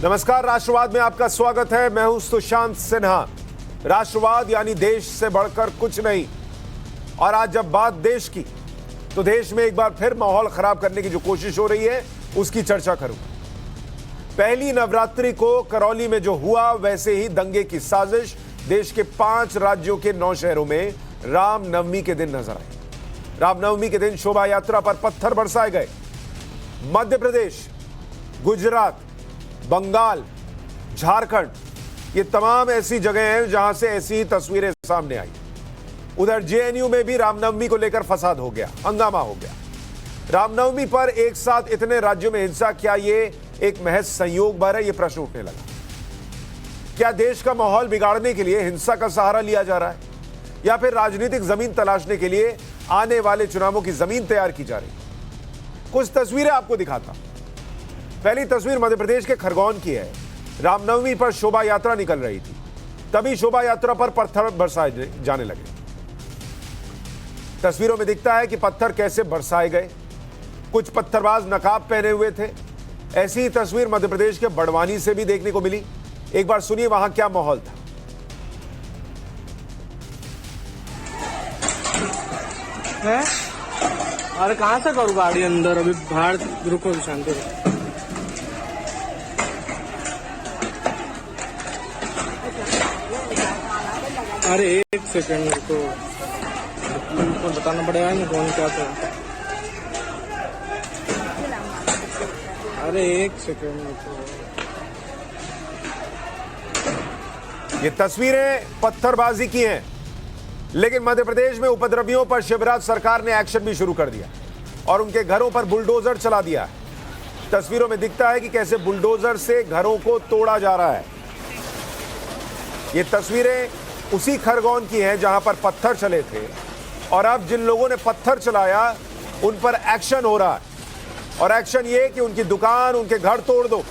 नमस्कार, राष्ट्रवाद में आपका स्वागत है। मैं हूं सुशांत सिन्हा। राष्ट्रवाद यानी देश से बढ़कर कुछ नहीं। और आज जब बात देश की, तो देश में एक बार फिर माहौल खराब करने की जो कोशिश हो रही है उसकी चर्चा करूंगा। पहली नवरात्रि को करौली में जो हुआ, वैसे ही दंगे की साजिश देश के 5 राज्यों के 9 शहरों में रामनवमी के दिन नजर आई। रामनवमी के दिन शोभा यात्रा पर पत्थर बरसाए गए। मध्य प्रदेश, गुजरात, बंगाल, झारखंड, ये तमाम ऐसी जगह हैं जहां से ऐसी तस्वीरें सामने आई। उधर जेएनयू में भी रामनवमी को लेकर फसाद हो गया, हंगामा हो गया। रामनवमी पर एक साथ इतने राज्यों में हिंसा, क्या ये एक महज संयोग भर है? ये प्रश्न उठने लगा। क्या देश का माहौल बिगाड़ने के लिए हिंसा का सहारा लिया जा रहा है, या फिर राजनीतिक जमीन तलाशने के लिए आने वाले चुनावों की जमीन तैयार की जा रही? कुछ तस्वीरें आपको दिखाता। पहली तस्वीर मध्य प्रदेश के खरगोन की है। रामनवमी पर शोभा यात्रा निकल रही थी, तभी शोभा यात्रा पर पत्थर बरसाए जाने लगे। तस्वीरों में दिखता है कि पत्थर कैसे बरसाए गए। कुछ पत्थरबाज नकाब पहने हुए थे। ऐसी ही तस्वीर मध्य प्रदेश के बड़वानी से भी देखने को मिली। एक बार सुनिए वहां क्या माहौल था। है? अरे कहाँ से करूँ गाड़ी अंदर? अभी बाहर रुको, शांति से। अरे एक सेकंड रुको, उनको बताना पड़ेगा ना कौन क्या था। अरे एक सेकंड रुको। ये तस्वीरें पत्थरबाजी की हैं, लेकिन मध्य प्रदेश में उपद्रवियों पर शिवराज सरकार ने एक्शन भी शुरू कर दिया और उनके घरों पर बुलडोजर चला दिया। तस्वीरों में दिखता है कि कैसे बुलडोजर से घरों को तोड़ा जा रहा है। ये तस्वीरें उसी खरगोन की हैं जहां पर पत्थर चले थे, और अब जिन लोगों ने पत्थर चलाया उन पर एक्शन हो रहा है। और एक्शन ये कि उनकी दुकान, उनके घर तोड़ दो।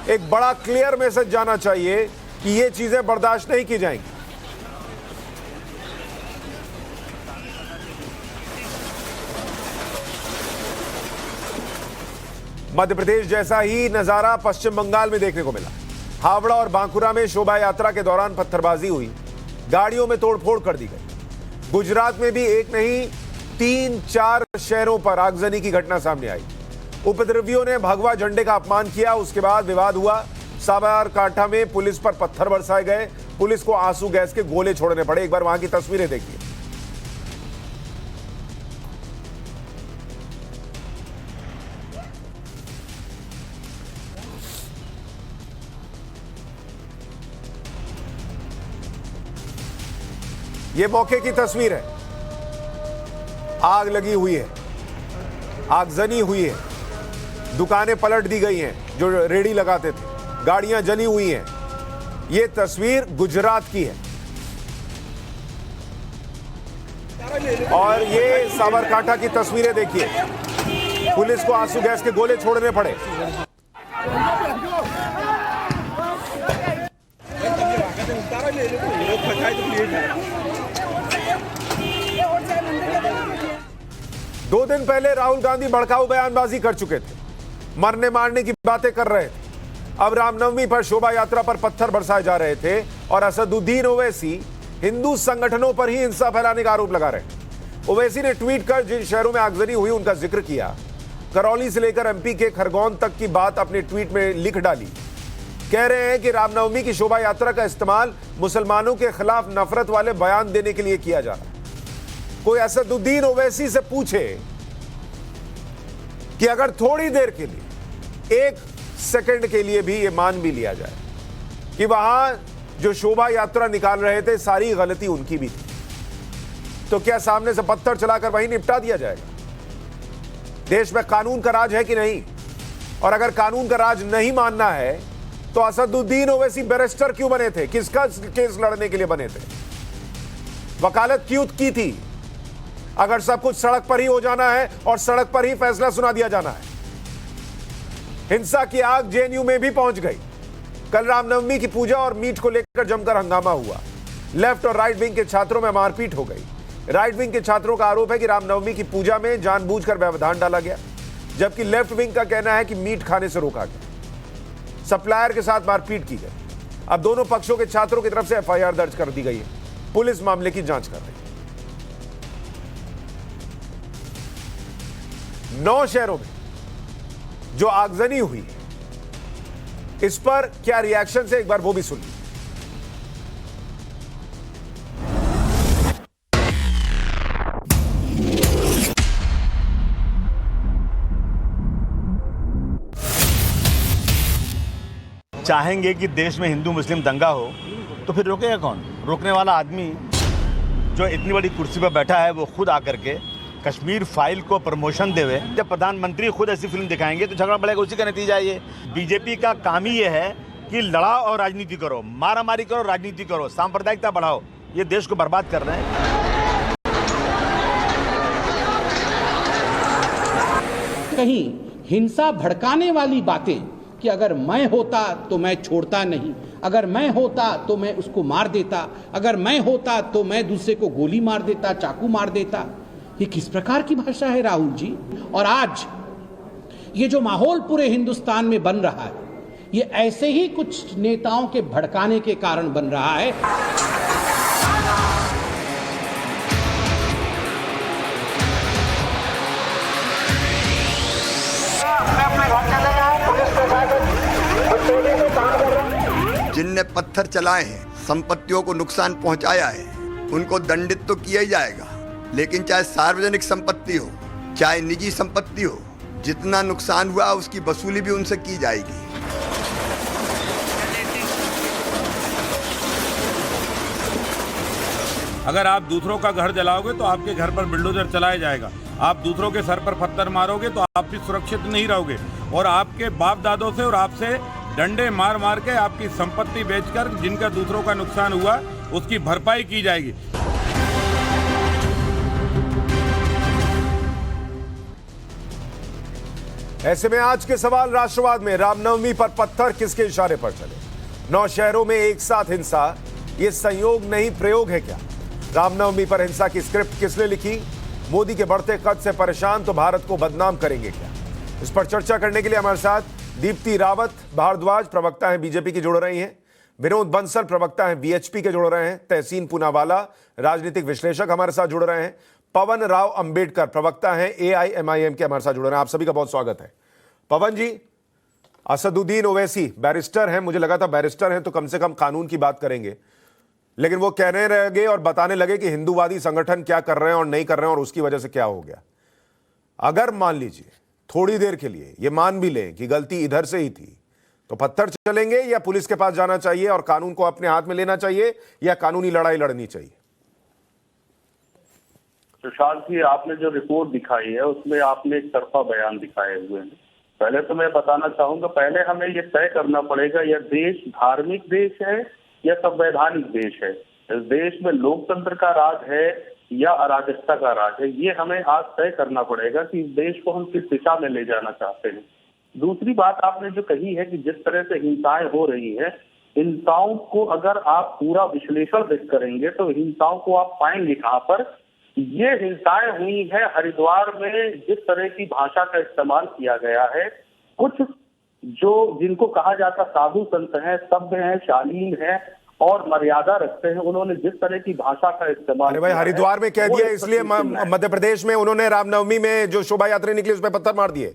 एक बड़ा क्लियर मैसेज जाना चाहिए कि ये चीजें बर्दाश्त नहीं की जाएंगी। मध्य प्रदेश जैसा ही नजारा पश्चिम बंगाल में देखने को मिला। हावड़ा और बांकुरा में शोभा यात्रा के दौरान पत्थरबाजी हुई, गाड़ियों में तोड़फोड़ कर दी गई। गुजरात में भी एक नहीं 3-4 शहरों पर आगजनी की घटना सामने आई। उपद्रवियों ने भगवा झंडे का अपमान किया, उसके बाद विवाद हुआ। साबरकांठा में पुलिस पर पत्थर बरसाए गए, पुलिस को आंसू गैस के गोले छोड़ने पड़े। एक बार वहां की तस्वीरें देखिए। ये मौके की तस्वीर है। आग लगी हुई है, आगजनी हुई है, दुकानें पलट दी गई हैं जो रेडी लगाते थे, गाड़ियां जली हुई हैं। ये तस्वीर गुजरात की है और ये साबरकांठा की तस्वीरें देखिए। पुलिस को आंसू गैस के गोले छोड़ने पड़े। दो दिन पहले राहुल गांधी भड़काऊ बयानबाजी कर चुके थे, मरने मारने की बातें कर रहे थे। अब रामनवमी पर शोभा यात्रा पर पत्थर बरसाए जा रहे थे और असदुद्दीन ओवैसी हिंदू संगठनों पर ही हिंसा फैलाने का आरोप लगा रहे हैं। ओवैसी ने ट्वीट कर जिन शहरों में आगजनी हुई उनका जिक्र किया। करौली से लेकर एमपी के खरगोन तक की बात अपने ट्वीट में लिख डाली। कह रहे हैं कि रामनवमी की शोभा यात्रा का इस्तेमाल मुसलमानों के खिलाफ नफरत वाले बयान देने के लिए किया जा रहा है। कोई असदुद्दीन ओवैसी से पूछे कि अगर थोड़ी देर के लिए, 1 सेकंड के लिए भी ये मान भी लिया जाए कि वहां जो शोभा यात्रा निकाल रहे थे सारी गलती उनकी भी थी, तो क्या सामने से पत्थर चलाकर वहीं निपटा दिया जाएगा? देश में कानून का राज है कि नहीं? और अगर कानून का राज नहीं मानना है तो असदुद्दीन ओवैसी बैरिस्टर क्यों बने थे? किसका केस लड़ने के लिए बने थे? वकालत क्यों की थी? अगर सब कुछ सड़क पर ही हो जाना है और सड़क पर ही फैसला सुना दिया जाना है। हिंसा की आग जेएनयू में भी पहुंच गई। कल रामनवमी की पूजा और मीट को लेकर जमकर हंगामा हुआ। लेफ्ट और राइट विंग के छात्रों में मारपीट हो गई। राइट विंग के छात्रों का आरोप है कि रामनवमी की पूजा में जानबूझकर व्यवधान डाला गया, जबकि लेफ्ट विंग का कहना है कि मीट खाने से रोका गया। सप्लायर के साथ मारपीट की गई। अब दोनों पक्षों के छात्रों की तरफ से एफआईआर दर्ज कर दी गई है। पुलिस मामले की जांच कर रही है। 9 शहरों में जो आगजनी हुई है, इस पर क्या रिएक्शन है, एक बार वो भी सुन लीजिए। चाहेंगे कि देश में हिंदू मुस्लिम दंगा हो तो फिर रोकेगा कौन? रोकने वाला आदमी जो इतनी बड़ी कुर्सी पर बैठा है वो खुद आकर के कश्मीर फाइल को प्रमोशन देवे। जब प्रधानमंत्री खुद ऐसी फिल्म दिखाएंगे तो झगड़ा बढ़ेगा। उसी का नतीजा ये बीजेपी का काम ही ये है कि लड़ाओ और राजनीति करो, मारामारी करो, राजनीति करो, सांप्रदायिकता बढ़ाओ। ये देश को बर्बाद कर रहे हैं। कहीं हिंसा भड़काने वाली बातें कि अगर मैं होता तो मैं छोड़ता नहीं, अगर मैं होता तो मैं उसको मार देता, अगर मैं होता तो मैं दूसरे को गोली मार देता, चाकू मार देता, ये किस प्रकार की भाषा है राहुल जी? और आज ये जो माहौल पूरे हिंदुस्तान में बन रहा है, ये ऐसे ही कुछ नेताओं के भड़काने के कारण बन रहा है। जिनने पत्थर चलाए हैं, संपत्तियों को नुकसान पहुंचाया है, उनको दंडित तो किया ही जाएगा। लेकिन चाहे सार्वजनिक संपत्ति हो, चाहे निजी संपत्ति हो, जितना नुकसान हुआ उसकी वसूली भी उनसे की जाएगी। अगर आप दूसरों का घर जलाओगे तो आपके घर पर बुलडोजर चलाया जाएगा। आप दूसरों के सर पर पत्थर मारोगे तो आप भी सुरक्षित नहीं रहोगे और आपके बाप दादों से और आपसे डंडे मार मार के आपकी संपत्ति बेचकर जिनका दूसरों का नुकसान हुआ उसकी भरपाई की जाएगी। ऐसे में आज के सवाल राष्ट्रवाद में रामनवमी पर पत्थर किसके इशारे पर चले? 9 शहरों में एक साथ हिंसा, ये संयोग नहीं प्रयोग है क्या? रामनवमी पर हिंसा की स्क्रिप्ट किसने लिखी? मोदी के बढ़ते कद से परेशान तो भारत को बदनाम करेंगे क्या? इस पर चर्चा करने के लिए हमारे साथ दीप्ति रावत भारद्वाज, प्रवक्ता हैं बीजेपी की, जुड़ रही हैं। विनोद बंसल, प्रवक्ता हैं बीएचपी के, जुड़ रहे हैं। तहसीन पूनावाला, राजनीतिक विश्लेषक, हमारे साथ जुड़ रहे हैं। पवन राव अंबेडकर, प्रवक्ता हैं एआईएमआईएम के, हमारे साथ जुड़ रहे हैं। आप सभी का बहुत स्वागत है। पवन जी, असदुद्दीन ओवैसी बैरिस्टर हैं, मुझे लगा था बैरिस्टर हैं तो कम से कम कानून की बात करेंगे, लेकिन वो कहने लगे और बताने लगे कि हिंदूवादी संगठन क्या कर रहे हैं और नहीं कर रहे हैं और उसकी वजह से क्या हो गया। अगर मान लीजिए थोड़ी देर के लिए ये मान भी लें कि गलती इधर से ही थी, तो पत्थर चलेंगे या पुलिस के पास जाना चाहिए और कानून को अपने हाथ में लेना चाहिए या कानूनी लड़ाई लड़नी चाहिए? सुशांत जी, आपने जो रिपोर्ट दिखाई है उसमें आपने एक तरफा बयान दिखाए हुए हैं। पहले तो मैं बताना चाहूंगा, पहले हमें ये तय करना पड़ेगा यह देश धार्मिक देश है या संवैधानिक देश है। इस देश में लोकतंत्र का राज है या अराजकता का राज है, ये हमें आज तय करना पड़ेगा कि इस देश को हम किस दिशा में ले जाना चाहते हैं। दूसरी बात आपने जो कही है कि जिस तरह से हिंसाएं हो रही है, हिंसाओं को अगर आप पूरा विश्लेषण करेंगे तो हिंसाओं को आप पाएंगे कहाँ पर? ये हिंसाएं हुई है हरिद्वार में। जिस तरह की भाषा का इस्तेमाल किया गया है, कुछ जो जिनको कहा जाता साधु संत हैं, सभ्य हैं, शालीन हैं और मर्यादा रखते हैं, उन्होंने जिस तरह की भाषा का इस्तेमाल, अरे भाई, हरिद्वार में कह दिया इसलिए मध्य प्रदेश में उन्होंने रामनवमी में जो शोभा यात्रा निकली उस पर पत्थर मार दिए?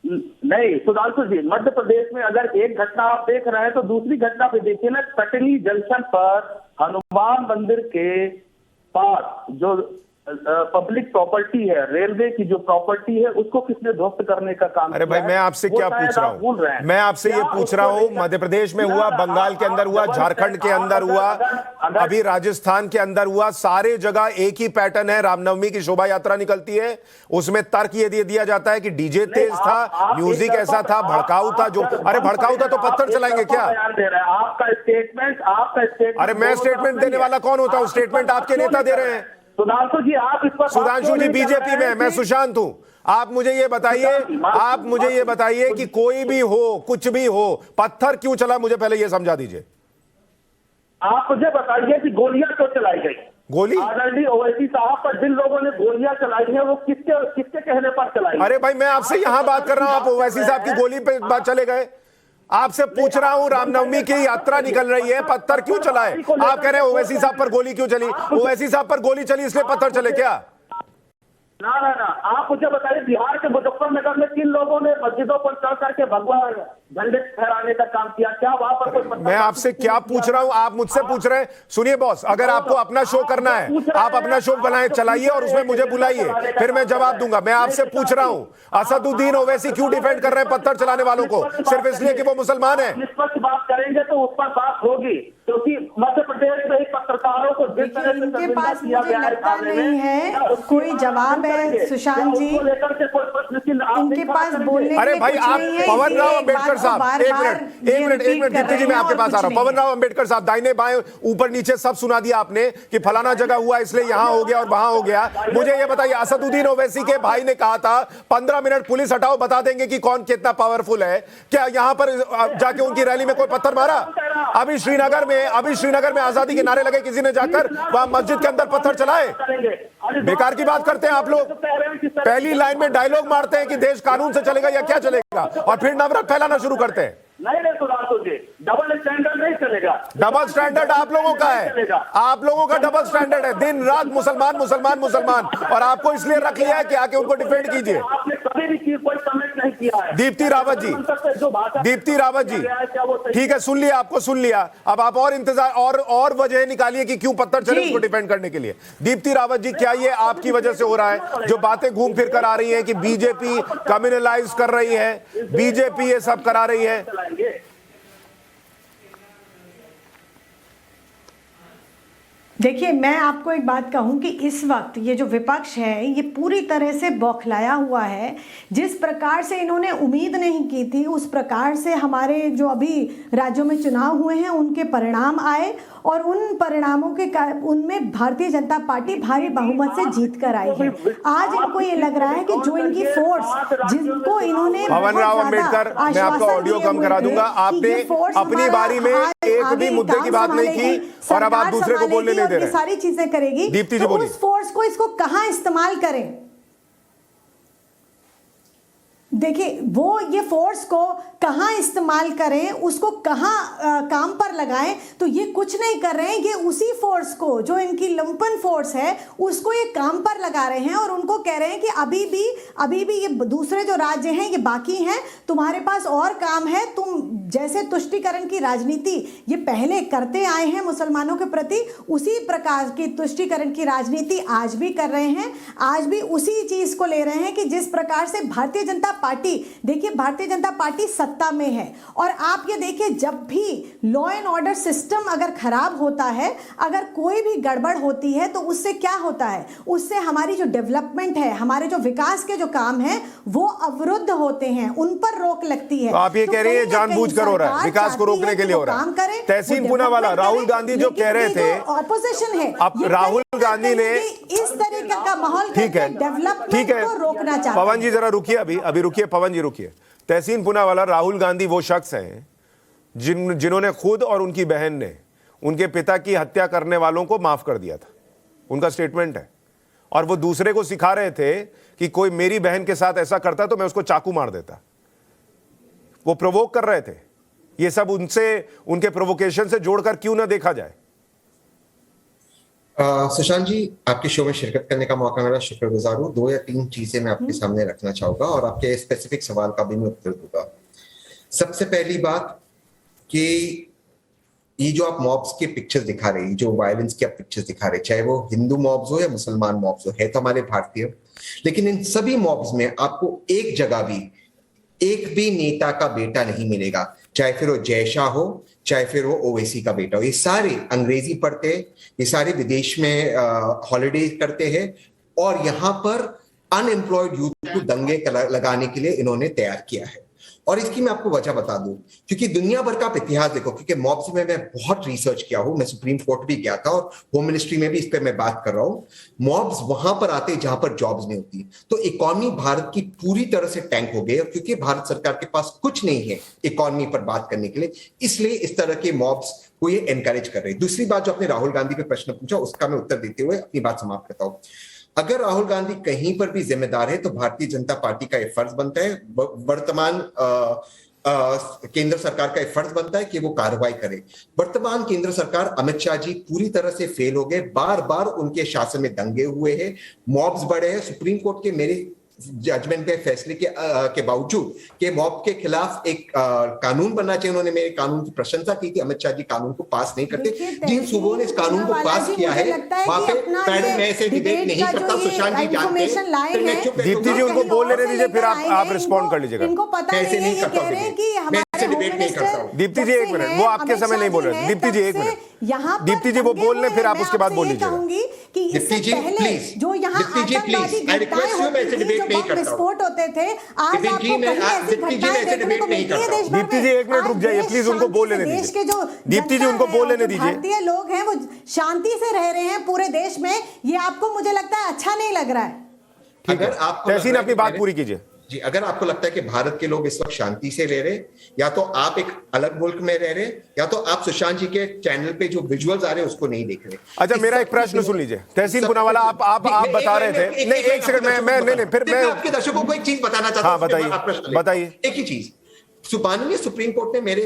नहीं सुधांशु जी, मध्य प्रदेश में अगर एक घटना आप देख रहे हैं तो दूसरी घटना पे देखिए ना। कटनी जंक्शन पर हनुमान मंदिर के पास जो पब्लिक प्रॉपर्टी है, रेलवे की जो प्रॉपर्टी है, उसको किसने ध्वस्त करने का काम किया? अरे भाई, मैं आपसे क्या पूछ रहा हूँ? मैं आपसे ये पूछ रहा हूँ, मध्य प्रदेश में हुआ, बंगाल के अंदर हुआ, झारखंड के अंदर हुआ, अभी राजस्थान के अंदर हुआ, सारे जगह एक ही पैटर्न है। रामनवमी की शोभा यात्रा निकलती है, उसमें तर्क ये दिया जाता है कि डीजे तेज था, म्यूजिक ऐसा था, भड़काऊ था। जो अरे भड़काऊ था तो पत्थर चलाएंगे क्या? आपका स्टेटमेंट अरे मैं स्टेटमेंट देने वाला कौन होता हूँ? स्टेटमेंट आपके नेता दे रहे हैं। सुधांशु जी, आप इस पर सुधांशु जी बीजेपी में, मैं सुशांत हूं। आप मुझे ये बताइए कि कोई भी हो, कुछ भी हो, पत्थर क्यों चला? मुझे पहले ये समझा दीजिए। आप मुझे बताइए कि गोलियां क्यों चलाई गई? गोली आदरणीय ओवैसी साहब पर जिन लोगों ने गोलियां चलाई हैं, वो किसके कहने पर चलाई? अरे भाई, मैं आपसे यहां बात कर रहा हूं, आप ओवैसी साहब की गोली पे बात चले गए। आपसे पूछ रहा हूं, रामनवमी की यात्रा निकल रही है, पत्थर क्यों चलाए? आप कह रहे हैं ओवैसी साहब पर गोली क्यों चली? ओवैसी साहब पर गोली चली इसलिए पत्थर चले क्या? ना, आप मुझे बताइए, बिहार के मुजफ्फरनगर में किन लोगों ने मस्जिदों पर चढ़ करके भगवा झंडे फहराने का काम किया? क्या वहां पर कोई? मैं आपसे क्या पूछ रहा हूं, आप मुझसे पूछ रहे हैं। सुनिए बॉस, अगर आपको अपना शो करना है, आप अपना शो बनाए, चलाइए और उसमें मुझे बुलाइए, फिर मैं जवाब दूंगा। मैं आपसे पूछ रहा हूं, असदुद्दीन ओवैसी क्यों डिफेंड कर रहे हैं पत्थर चलाने वालों को? सिर्फ इसलिए कि वो मुसलमान है? निष्पक्ष बात करेंगे तो उस पर बात होगी, क्योंकि मध्य प्रदेश में ही पत्रकारों को जिस तरह से इनके पास मुझे लगता नहीं है कोई जवाब है सुशांत जी, इनके पास बोलने अरे भाई, आप पवन राव अंबेडकर साहब, एक मिनट दीप्ति जी, मैं आपके पास आ रहा हूं। पवन राव अंबेडकर साहब, दाहिने बाएं ऊपर नीचे सब सुना दिया आपने कि फलाना जगह हुआ इसलिए यहां हो गया और वहां हो गया। मुझे ये बताइए, असदुद्दीन ओवैसी के भाई ने कहा था 15 मिनट पुलिस हटाओ, बता देंगे कि कौन कितना पावरफुल है। क्या यहां पर जाके उनकी रैली में कोई पत्थर मारा? अभी श्रीनगर में आजादी के नारे लगे, किसी ने जाकर वहां मस्जिद के अंदर पत्थर चलाए? बेकार की बात करते हैं आप लोग। पहली लाइन में डायलॉग मारते हैं कि देश कानून से चलेगा या क्या चलेगा, और फिर नफरत फैलाना शुरू करते हैं। नहीं सुधांशु जी, डबल स्टैंडर्ड नहीं चलेगा। डबल स्टैंडर्ड आप लोगों का है, आप लोगों का डबल स्टैंडर्ड है। दिन रात मुसलमान मुसलमान मुसलमान, और आपको इसलिए रख लिया है कि आके उनको डिफेंड कीजिए। आपने कभी भी चीज कोई कमेंट नहीं किया है। दीप्ति रावत जी, ठीक है, सुन लिया, आपको सुन लिया। अब आप और इंतजार और वजह निकालिए कि क्यों पत्थर चले उसको डिफेंड करने के लिए। दीप्ति रावत जी, क्या ये आपकी वजह से हो रहा है? जो बातें घूम फिर कर आ रही है कि बीजेपी कम्युनलाइज कर रही है, बीजेपी ये सब करा रही है। देखिए, मैं आपको एक बात कहूं कि इस वक्त ये जो विपक्ष है ये पूरी तरह से बौखलाया हुआ है। जिस प्रकार से इन्होंने उम्मीद नहीं की थी, उस प्रकार से हमारे जो अभी राज्यों में चुनाव हुए हैं उनके परिणाम आए, और उन परिणामों के उनमें भारतीय जनता पार्टी भारी बहुमत से जीत कर आई है। आज इनको ये लग रहा है कि जो इनकी फोर्स, जिनको इन्होंने पवन राव अंबेडकर, मैं आपका ऑडियो कम करा दूंगा। आपने अपनी बारी में एक भी मुद्दे की बात नहीं की, और अब आप दूसरे को बोलने नहीं दे रहे। सारी चीजें करेगी, दीप्ति जी तो बोलिए। उस फोर्स को इसको कहां इस्तेमाल करें? देखिए, वो ये फोर्स को कहां इस्तेमाल करें, उसको कहां काम पर लगाएं, तो ये कुछ नहीं कर रहे हैं। ये उसी फोर्स को, जो इनकी लंपन फोर्स है, उसको ये काम पर लगा रहे हैं, और उनको कह रहे हैं कि अभी भी ये दूसरे जो राज्य हैं ये बाकी हैं, तुम्हारे पास और काम है। तुम जैसे तुष्टीकरण की राजनीति ये पहले करते आए हैं मुसलमानों के प्रति, उसी प्रकार की तुष्टीकरण की राजनीति आज भी कर रहे हैं। आज भी उसी चीज को ले रहे हैं कि जिस प्रकार से भारतीय जनता पार्टी, देखिए भारतीय जनता पार्टी सत्ता में है, और आप ये देखिए, जब भी लॉ एंड ऑर्डर सिस्टम अगर खराब होता है, अगर कोई भी गड़बड़ होती है, तो उससे क्या होता है? उससे हमारी जो डेवलपमेंट है, हमारे जो विकास के जो काम है, वो अवरुद्ध होते हैं, उन पर रोक लगती है। तो आप ये कह रही है जानबूझकर हो रहा है, विकास को रोकने के लिए हो रहा है। तहसीन पूनावाला, राहुल गांधी जो कह रहे थे, ऑपोजिशन है, अब राहुल गांधी ने इस तरीके का माहौल डेवलपमेंट को रोकना चाहते हैं। पवन जी जरा रुकिए, अभी रुकिए, पवन जी रुकिए। तहसीन पूनावाला, राहुल गांधी वो शख्स हैं जिन्होंने खुद और उनकी बहन ने उनके पिता की हत्या करने वालों को माफ कर दिया था, उनका स्टेटमेंट है। और वो दूसरे को सिखा रहे थे कि कोई मेरी बहन के साथ ऐसा करता तो मैं उसको चाकू मार देता। वो प्रोवोक कर रहे थे। ये सब उनके प्रोवोकेशन से जोड़कर क्यों ना देखा जाए। सुशांत जी, आपके शो में शिरकत करने का मौका मिला, शुक्रगुजार हूँ। 2 या 3 चीजें मैं आपके सामने रखना चाहूंगा, और आपके स्पेसिफिक सवाल का भी मैं उत्तर दूंगा। सबसे पहली बात कि ये जो आप मॉब्स के पिक्चर्स दिखा रहे हैं, जो वायलेंस के आप पिक्चर्स दिखा रहे हैं, चाहे वो हिंदू मॉब्स हो या मुसलमान मॉब्स हो, है तो हमारे भारतीय, लेकिन इन सभी मॉब्स में आपको एक जगह भी एक भी नेता का बेटा नहीं मिलेगा, चाहे फिर वो जय शाह हो, चाहे फिर वो ओवैसी का बेटा हो। ये सारे अंग्रेजी पढ़ते हैं, ये सारे विदेश में हॉलिडे करते हैं, और यहाँ पर अनएम्प्लॉयड यूथ को दंगे लगाने के लिए इन्होंने तैयार किया है। और इसकी मैं आपको वजह बता दूं, क्योंकि दुनिया भर का आप इतिहास देखो, क्योंकि मॉब्स में मैं बहुत रिसर्च किया हूं, मैं सुप्रीम कोर्ट भी गया था और होम मिनिस्ट्री में भी इस पर मैं बात कर रहा हूं। मॉब्स वहां पर आते हैं जहां पर जॉब्स नहीं होती, तो इकोनॉमी भारत की पूरी तरह से टैंक हो गई, क्योंकि भारत सरकार के पास कुछ नहीं है इकोनॉमी पर बात करने के लिए, इसलिए इस तरह के मॉब्स को ये एनकरेज कर रहे हैं। दूसरी बात, जो आपने राहुल गांधी पे प्रश्न पूछा, उसका मैं उत्तर देते हुए अपनी बात समाप्त करता हूं। अगर राहुल गांधी कहीं पर भी जिम्मेदार है, तो भारतीय जनता पार्टी का यह फर्ज बनता है वर्तमान केंद्र सरकार का फर्ज बनता है कि वो कार्रवाई करे। वर्तमान केंद्र सरकार अमित शाह जी पूरी तरह से फेल हो गए। बार बार उनके शासन में दंगे हुए हैं, मॉब्स बढ़े हैं। सुप्रीम कोर्ट के मेरे जजमेंट के फैसले के बावजूद कि मॉब के खिलाफ एक कानून बनना चाहिए, उन्होंने मेरे कानून की प्रशंसा की थी। अमित शाह जी कानून को पास नहीं करते। जिन सूबों ने इस कानून को पास किया है वहां पे मैडम मैं ऐसे डिबेट नहीं करता, सुशांत जी जानते हैं। दीप्ति जी उनको बोल लेने दीजिए, फिर आप रिस्पॉन्ड कर लीजिएगा। ऐसे नहीं करता हूं, मैं डिबेट नहीं करता हूं। दीप्ति जी एक मिनट, वो आपके समय नहीं बोल रहे। दीप्ति जी एक मिनट, दीप्ति जी वो बोल लें, फिर आप उसके बाद बोल लीजिएगा। दीप्ति जी प्लीज, जो यहाँ दीप्ति जी प्लीज, आई रिक्वेस्ट यू, मैं ऐसे डिबेट नहीं करता हूं। विस्फोट होते थे, आज आपको कहीं ऐसी घटनाएं देखने को मिलती है देश भर में। दीप्ति जी एक मिनट रुक जाइए प्लीज, उनको बोल लेने देश के दीजिए। जो दीप्ति जी उनको बोल लेने दीजिए। भारतीय लोग हैं वो शांति से रह रहे हैं पूरे देश में, ये आपको मुझे लगता है अच्छा नहीं लग रहा है। अगर आपको तहसीन अपनी बात पूरी कीजिए जी। अगर आपको लगता है कि भारत के लोग इस वक्त शांति से रह रहे, या तो आप एक अलग मुल्क में रह रहे, या तो आप सुशांत जी के चैनल पे जो विजुअल्स आ रहे हैं उसको नहीं देख रहे। अच्छा मेरा एक प्रश्न सुन लीजिए तहसीन पुनावाला, आप बता रहे थे। नहीं एक सेकंड, मैं नहीं फिर मैं आपके दर्शकों को एक चीज बताना चाहता हूं। बताइए बताइए। एक ही चीज, माननीय सुप्रीम कोर्ट ने मेरे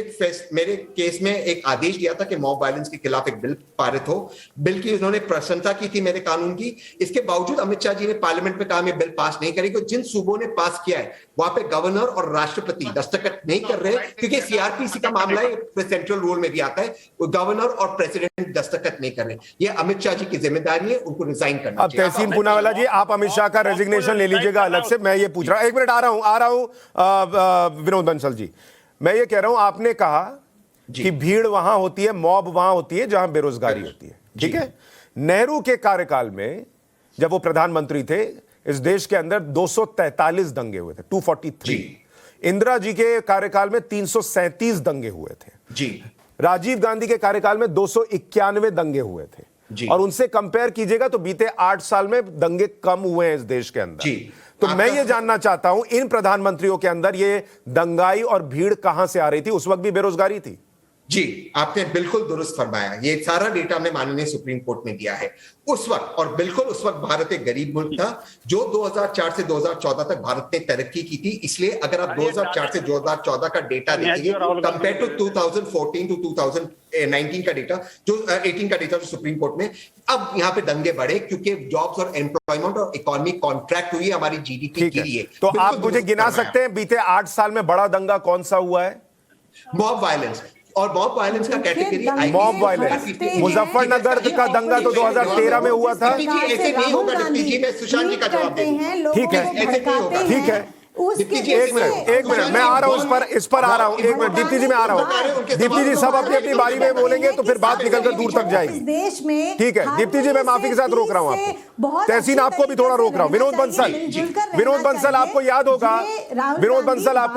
केस में एक आदेश दिया था कि मॉब वायलेंस के खिलाफ एक बिल पारित हो। बिल की उन्होंने प्रशंसा की थी मेरे कानून की। इसके बावजूद अमित शाह जी ने पार्लियामेंट में कहा मैं बिल पास नहीं करेंगे। जिन सूबों ने पास किया है वहां पे गवर्नर और राष्ट्रपति दस्तखत नहीं कर रहे, क्योंकि सीआरपीसी का मामला है, सेंट्रल रूल में भी आता है, गवर्नर और प्रेसिडेंट दस्तखत नहीं कर रहे। ये अमित शाह जी की जिम्मेदारी है, उनको रिजाइन करना चाहिए। अब तहसीन पुनावाला जी आप अमित शाह का रेजिग्नेशन ले लीजिएगा अलग से, मैं ये पूछ रहा हूं। एक मिनट आ रहा हूं विनोद बंसल जी, मैं ये कह रहा हूं आपने कहा कि भीड़ वहां होती है, मॉब वहां होती है जहां बेरोजगारी होती है, ठीक है। नेहरू के कार्यकाल में जब वो प्रधानमंत्री थे इस देश के अंदर 243 दंगे हुए थे, 243। इंदिरा जी के कार्यकाल में 337 दंगे हुए थे जी। राजीव गांधी के कार्यकाल में 291 दंगे हुए थे और उनसे कंपेयर कीजिएगा तो बीते 8 साल में दंगे कम हुए हैं इस देश के अंदर। तो मैं ये जानना चाहता हूं इन प्रधानमंत्रियों के अंदर ये दंगाई और भीड़ कहां से आ रही थी? उस वक्त भी बेरोजगारी थी। जी, आपने बिल्कुल दुरुस्त फरमाया। ये सारा डेटा हमने माननीय सुप्रीम कोर्ट में दिया है उस वक्त, और बिल्कुल उस वक्त भारत एक गरीब मुल्क था। जो 2004 से 2014 तक भारत ने तरक्की की थी। इसलिए अगर आप 2004 से 2014 का डेटा देखेंगे कंपेयर टू 2014 टू 2019 का डेटा, जो 18 का डेटा जो सुप्रीम कोर्ट में, अब यहाँ पे दंगे बढ़े क्योंकि जॉब्स और एम्प्लॉयमेंट और इकोनॉमी कॉन्ट्रैक्ट हुई है, हमारी जीडीपी गिरी है। तो आप मुझे गिना सकते हैं बीते 8 साल में बड़ा दंगा कौन सा हुआ है? Mob violence. और मॉब वायलेंस का कैटेगरी मॉब वायलेंस, मुजफ्फरनगर का दंगा तो 2013 में हुआ था। ऐसे नहीं होगा डिप्टी जी, मैं सुशांत जी का जवाब दूंगा। ठीक है, ऐसे नहीं होगा। ठीक है, एक मिनट मैं आ रहा हूं, इस पर आ रहा हूं। एक मिनट दीप्ति जी मैं आ रहा हूं। दीप्ति जी सब अपनी अपनी बारी में बोलेंगे तो फिर बात निकलकर दूर तक जाएगी। देश में ठीक है दीप्ति जी, मैं माफी के साथ रोक रहा हूं आपको। तहसीन आपको भी थोड़ा रोक रहा हूं। विनोद बंसल आपको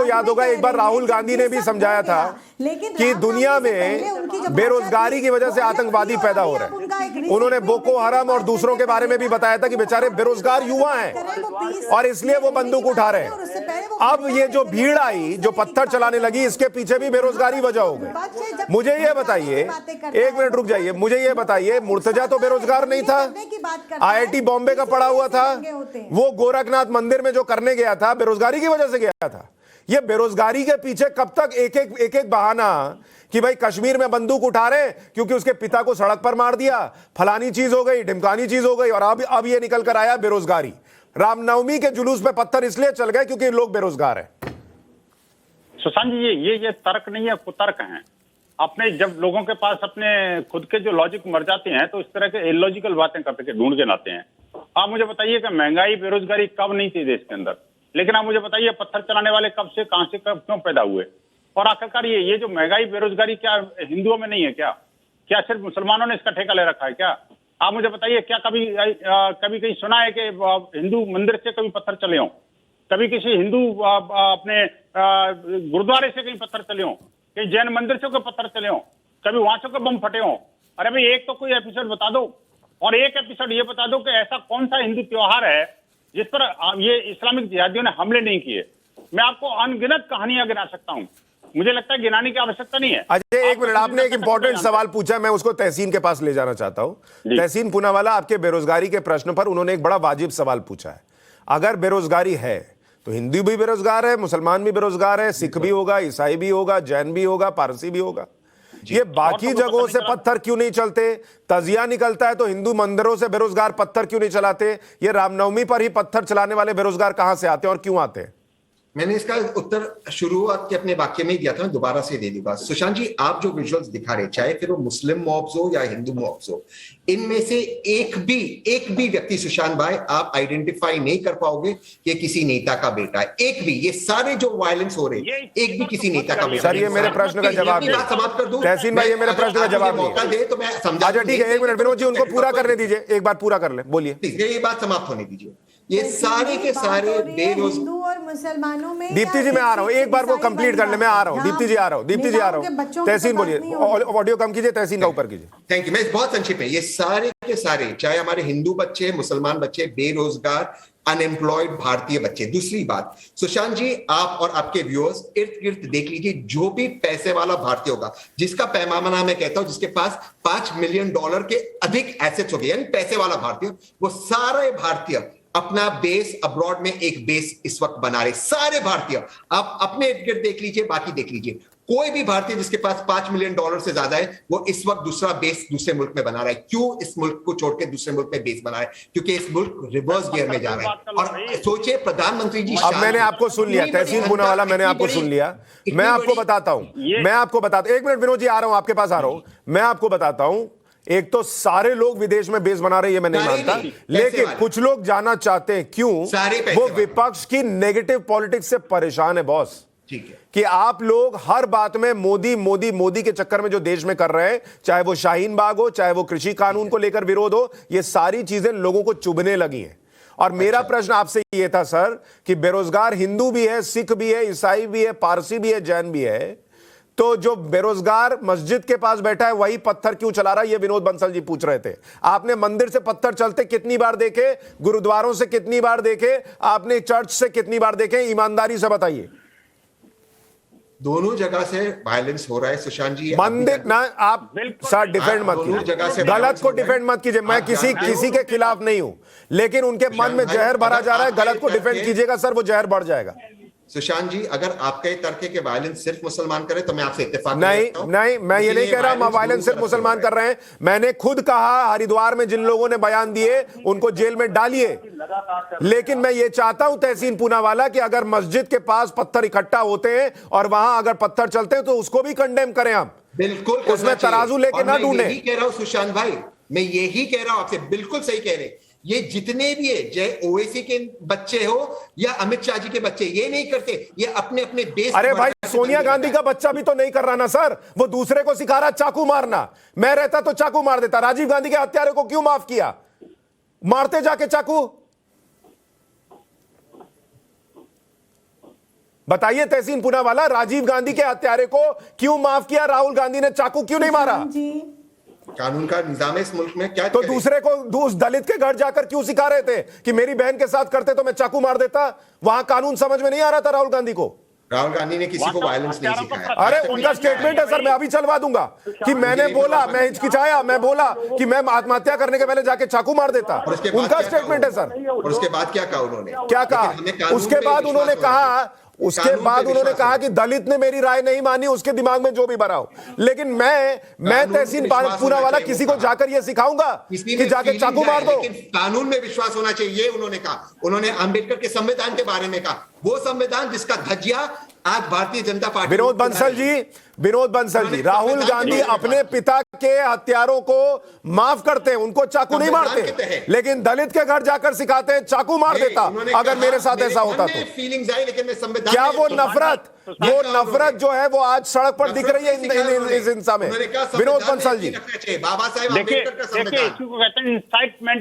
याद होगा एक बार राहुल गांधी ने भी समझाया था कि दुनिया में बेरोजगारी की वजह से आतंकवादी पैदा हो रहे हैं। उन्होंने बोको हराम और दूसरों के बारे में भी बताया था कि बेचारे बेरोजगार युवा हैं और इसलिए वो बंदूक उठा रहे हैं। अब ये जो भीड़ आई, जो पत्थर चलाने लगी, इसके पीछे भी बेरोजगारी वजह हो गई। मुझे ये बताइए, एक मिनट रुक जाइए, मुझे ये बताइए मुर्तजा तो बेरोजगार नहीं था, आईआईटी बॉम्बे का पढ़ा हुआ था, वो गोरखनाथ मंदिर में जो करने गया था बेरोजगारी की वजह से गया था। ये बेरोजगारी के पीछे कब तक एक एक बहाना कि भाई कश्मीर में बंदूक उठा रहे क्योंकि उसके पिता को सड़क पर मार दिया, फलानी चीज हो गई, ढिमकानी चीज हो गई, और अब ये निकल कर आया बेरोजगारी। रामनवमी के जुलूस पे पत्थर इसलिए चल गए क्योंकि लोग बेरोजगार हैं। सुशांत जी ये तर्क नहीं है, कुतर्क हैं। अपने जब लोगों के पास अपने खुद के जो लॉजिक मर जाते हैं तो इस तरह के इलॉजिकल बातें करके ढूंढ के लाते हैं। आप मुझे बताइए कि महंगाई बेरोजगारी कब नहीं थी देश के अंदर, लेकिन आप मुझे बताइए पत्थर चलाने वाले कब से, कहां से, कब, क्यों पैदा हुए? और आखिरकार ये जो महंगाई बेरोजगारी क्या हिंदुओं में नहीं है क्या? क्या सिर्फ मुसलमानों ने इसका ठेका ले रखा है क्या? आप मुझे बताइए क्या कभी कहीं सुना है कि हिंदू मंदिर से कभी पत्थर चले हों? कभी किसी हिंदू अपने गुरुद्वारे से कहीं पत्थर चले हों? कहीं जैन मंदिर से कोई पत्थर चले हों? कभी वहां से कोई बम फटे हों? अरे भाई एक तो कोई एपिसोड बता दो, और एक एपिसोड ये बता दो कि ऐसा कौन सा हिंदू त्योहार है जिस पर ये इस्लामिक जिहादियों ने हमले नहीं किए। मैं आपको अनगिनत कहानियां गिना सकता हूं, मुझे लगता है गिनाने की आवश्यकता नहीं है। अजय एक मिनट, आपने एक इंपॉर्टेंट सवाल पूछा, मैं उसको तहसीन के पास ले जाना चाहता हूं। तहसीन पुनावाला, आपके बेरोजगारी के प्रश्न पर उन्होंने एक बड़ा वाजिब सवाल पूछा है। अगर बेरोजगारी है तो हिंदू भी बेरोजगार है, मुसलमान भी बेरोजगार है, सिख भी होगा, ईसाई भी होगा, जैन भी होगा, पारसी भी होगा। ये बाकी जगहों से पत्थर क्यों नहीं चलते? तजिया निकलता है तो हिंदू मंदिरों से बेरोजगार पत्थर क्यों नहीं चलाते? ये रामनवमी पर ही पत्थर चलाने वाले बेरोजगार कहां से आते हैं और क्यों आते हैं? मैंने इसका उत्तर शुरुआत के अपने वाक्य में ही दिया था, मैं दोबारा से दे दूंगा। सुशांत जी, आप जो विजुअल्स दिखा रहे, चाहे फिर वो मुस्लिम मॉब्स हो या हिंदू मॉब्स हो, इनमें से एक भी व्यक्ति, सुशांत भाई, आप आइडेंटिफाई नहीं कर पाओगे कि किसी नेता का बेटा है। एक भी, ये सारे जो वायलेंस हो रहे हैं, एक भी किसी नेता का बेटा। सर, ये मेरे प्रश्न का जवाब नहीं। समाप्त कर दूं तहसीन भाई, ये मेरे प्रश्न का जवाब मौका दे तो मैं समझा। अच्छा ठीक है, 1 मिनट विनोद जी, उनको पूरा करने दीजिए, एक बात पूरा कर ले, बोलिए। ये बात समाप्त होने दीजिए। ये सारे के सारे बेरोजगार हिंदू और मुसलमानों में। दीप्ति जी, मैं आ रहा हूं, एक बार वो कंप्लीट कर ले, मैं आ रहा हूं। दीप्ति जी आ रहा हूं, दीप्ति जी आ रहा हूं। तहसीन बोलिए, ऑडियो कम कीजिए, तहसीन का ऊपर कीजिए। Thank you. मैं बहुत संक्षिप्त है, ये सारे के सारे, चाहे हमारे हिंदू बच्चे, मुसलमान बच्चे, बेरोजगार, अनएम्प्लॉयड भारतीय बच्चे। दूसरी बात, सुशांत जी, आप और आपके व्यूअर्स इर्द गिर्द देख लीजिए, जो भी पैसे वाला भारतीय होगा, जिसका पैमाना मैं कहता हूं, जिसके पास $5 मिलियन के अधिक एसेट्स हो गए, यानी पैसे वाला भारतीय, वो सारे भारतीय अपना बेस अब्रॉड में एक बेस इस वक्त बना रहे। सारे भारतीय, आप अपने इर्द गिर्द देख लीजिए, बाकी देख लीजिए, कोई भी भारतीय जिसके पास $5 मिलियन से ज्यादा है, वो इस वक्त दूसरा बेस दूसरे मुल्क में बना रहा है। क्यों इस मुल्क को छोड़ के दूसरे मुल्क में बेस बना रहा है? क्योंकि इस मुल्क रिवर्स गियर में जा रहा है। और सोचिए, प्रधानमंत्री जी, अब मैंने आपको सुन लिया, तहसीन पूनावाला, मैंने आपको सुन लिया। मैं आपको बताता हूं, एक मिनट विनोद जी, आ रहा हूं, आपके पास आ रहा हूं। मैं आपको बताता हूं, एक तो सारे लोग विदेश में बेस बना रहे हैं, ये मैं नहीं मानता, लेकिन कुछ लोग जाना चाहते हैं। क्यों? वो विपक्ष की नेगेटिव पॉलिटिक्स से परेशान है बॉस। ठीक है कि आप लोग हर बात में मोदी मोदी मोदी के चक्कर में जो देश में कर रहे हैं, चाहे वो शाहीन बाग हो, चाहे वो कृषि कानून को लेकर विरोध हो, ये सारी चीजें लोगों को चुभने लगी हैं। और मेरा प्रश्न आपसे ये था सर, कि बेरोजगार हिंदू भी है, सिख भी है, ईसाई भी है, पारसी भी है, जैन भी है, तो जो बेरोजगार मस्जिद के पास बैठा है वही पत्थर क्यों चला रहा है? ये विनोद बंसल जी पूछ रहे थे। आपने मंदिर से पत्थर चलते कितनी बार देखे? गुरुद्वारों से कितनी बार देखे? आपने चर्च से कितनी बार देखे? ईमानदारी से बताइए। दोनों जगह से वायलेंस हो रहा है सुशांत जी। मंदिर ना, आप सर डिफेंड मत कीजिए, गलत को डिफेंड मत कीजिए। मैं किसी के खिलाफ नहीं हूं, लेकिन उनके मन में जहर भरा जा रहा है, गलत को डिफेंड कीजिएगा सर, वो जहर बढ़ जाएगा। सुशांत जी, अगर आपका ये तर्क है कि वायलेंस सिर्फ मुसलमान करे, तो मैं आपसे इत्तेफाक नहीं, मैं ये नहीं कह रहा वायलेंस सिर्फ मुसलमान कर रहे हैं। मैंने खुद कहा, हरिद्वार में जिन लोगों ने बयान दिए उनको जेल में डालिए, लेकिन मैं ये चाहता हूं तहसीन पूनावाला, कि अगर मस्जिद के पास पत्थर इकट्ठा होते हैं और वहां अगर पत्थर चलते हैं तो उसको भी कंडेम करें हम। बिल्कुल, उसमें तराजू लेके ना ढूंढे। यही कह रहा हूं सुशांत भाई, मैं यही कह रहा हूं आपसे, बिल्कुल सही कह रहे। ये जितने भी है, चाहे ओवैसी के बच्चे हो या अमित शाह जी के बच्चे, ये नहीं करते, ये अपने अपने बेस। अरे भाई, सोनिया गांधी का बच्चा भी तो नहीं कर रहा ना सर, वो दूसरे को सिखा रहा चाकू मारना। मैं रहता तो चाकू मार देता। राजीव गांधी के हत्यारे को क्यों माफ किया? मारते जाके चाकू। बताइए तहसीन पूनावाला, राजीव गांधी के हत्यारे को क्यों माफ किया? राहुल गांधी ने चाकू क्यों नहीं मारा? कानून का निजाम है इस मुल्क में, क्या तो दूसरे को, उस दलित के घर जाकर क्यों सिखा रहे थे कि मेरी बहन के साथ करते तो मैं चाकू मार देता? वहां कानून समझ में नहीं आ रहा था राहुल गांधी को। राहुल गांधी ने किसी को वायलेंस नहीं सिखाया। अरे उनका स्टेटमेंट है सर, मैं अभी चलवा दूंगा, कि मैंने बोला, मैं हिचकिचाया, मैं बोला कि मैं आत्महत्या करने के पहले जाके चाकू मार देता। उनका स्टेटमेंट है सर। और उसके बाद क्या कहा उन्होंने? क्या कहा? उसके बाद उन्होंने कहा कि दलित ने मेरी राय नहीं मानी, उसके दिमाग में जो भी भरा हो। लेकिन मैं तहसीन पूनावाला किसी को जाकर यह सिखाऊंगा कि जाके चाकू मार दो? कानून में विश्वास होना चाहिए, उन्होंने कहा। उन्होंने अंबेडकर के संविधान के बारे में कहा, वो संविधान जिसका धज्जिया आज भारतीय जनता पार्टी। विनोद बंसल जी, राहुल गांधी अपने पिता के हत्यारों को माफ करते हैं, उनको चाकू नहीं मारते, लेकिन दलित के घर जाकर सिखाते हैं चाकू मार देता अगर मेरे साथ ऐसा होता तो। फीलिंग्स आई, लेकिन मैं संविधान, क्या वो नफरत जो है वो आज सड़क पर दिख रही है इस हिंसा में? विनोद बंसल जी, बाबा साहेब अम्बेडकर का संविधान,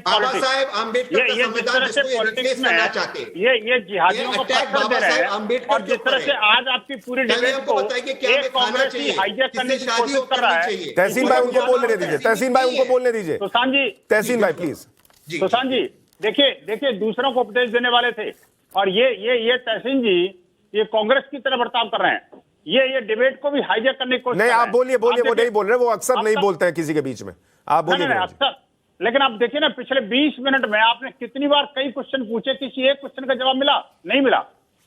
बाबा साहेब अम्बेडकर का संविधान जिसको रिप्लेस करना चाहते हैं, ये जिहादियों को पत्थर दे रहे हैं। और जिस तरह से आज आपकी पूरी डिबेट को एक कांग्रेस की हाईजैक करने की कोशिश कर रहा है। तहसीन भाई उनको बोलने दीजिए, तहसीन भाई उनको बोलने दीजिए। सुशांत जी, तहसीन भाई प्लीज। सुशांत जी, देखिए दूसरों को उपदेश देने वाले थे, और ये तहसीन जी ये कांग्रेस की तरह बर्ताव कर रहे हैं। ये डिबेट को भी हाईजैक करने की कोशिश नहीं, आप बोलिए, वो नहीं बोल रहे, वो अक्सर नहीं बोलते हैं किसी के बीच में। आप बोलिए अक्सर, लेकिन आप देखिए ना, पिछले 20 मिनट में आपने कितनी बार कई क्वेश्चन पूछे, किसी एक क्वेश्चन का जवाब मिला? नहीं मिला।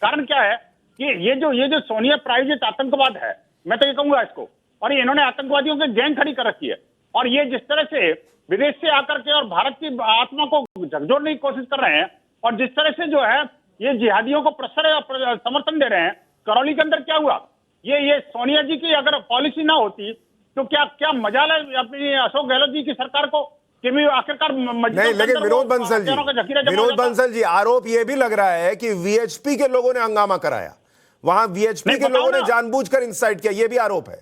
कारण क्या है कि ये जो सोनिया प्रायोजित आतंकवाद है, मैं तो ये कहूंगा इसको, और ये इन्होंने आतंकवादियों की गैंग खड़ी कर रखी है। और ये जिस तरह से विदेश से आकर के और भारत की आत्मा को झकझोरने की कोशिश कर रहे हैं, और जिस तरह से जो है ये जिहादियों को समर्थन दे रहे हैं। करौली के अंदर क्या हुआ, ये सोनिया जी की अगर पॉलिसी ना होती तो क्या मजाल है अपनी अशोक गहलोत जी की सरकार को कि भी आखिरकार नहीं। लेकिन विनोद बंसल जी आरोप ये भी लग रहा है कि वीएचपी के लोगों ने हंगामा कराया, वहां वीएचपी के लोगों ने जानबूझकर इंसाइट किया, ये भी आरोप है।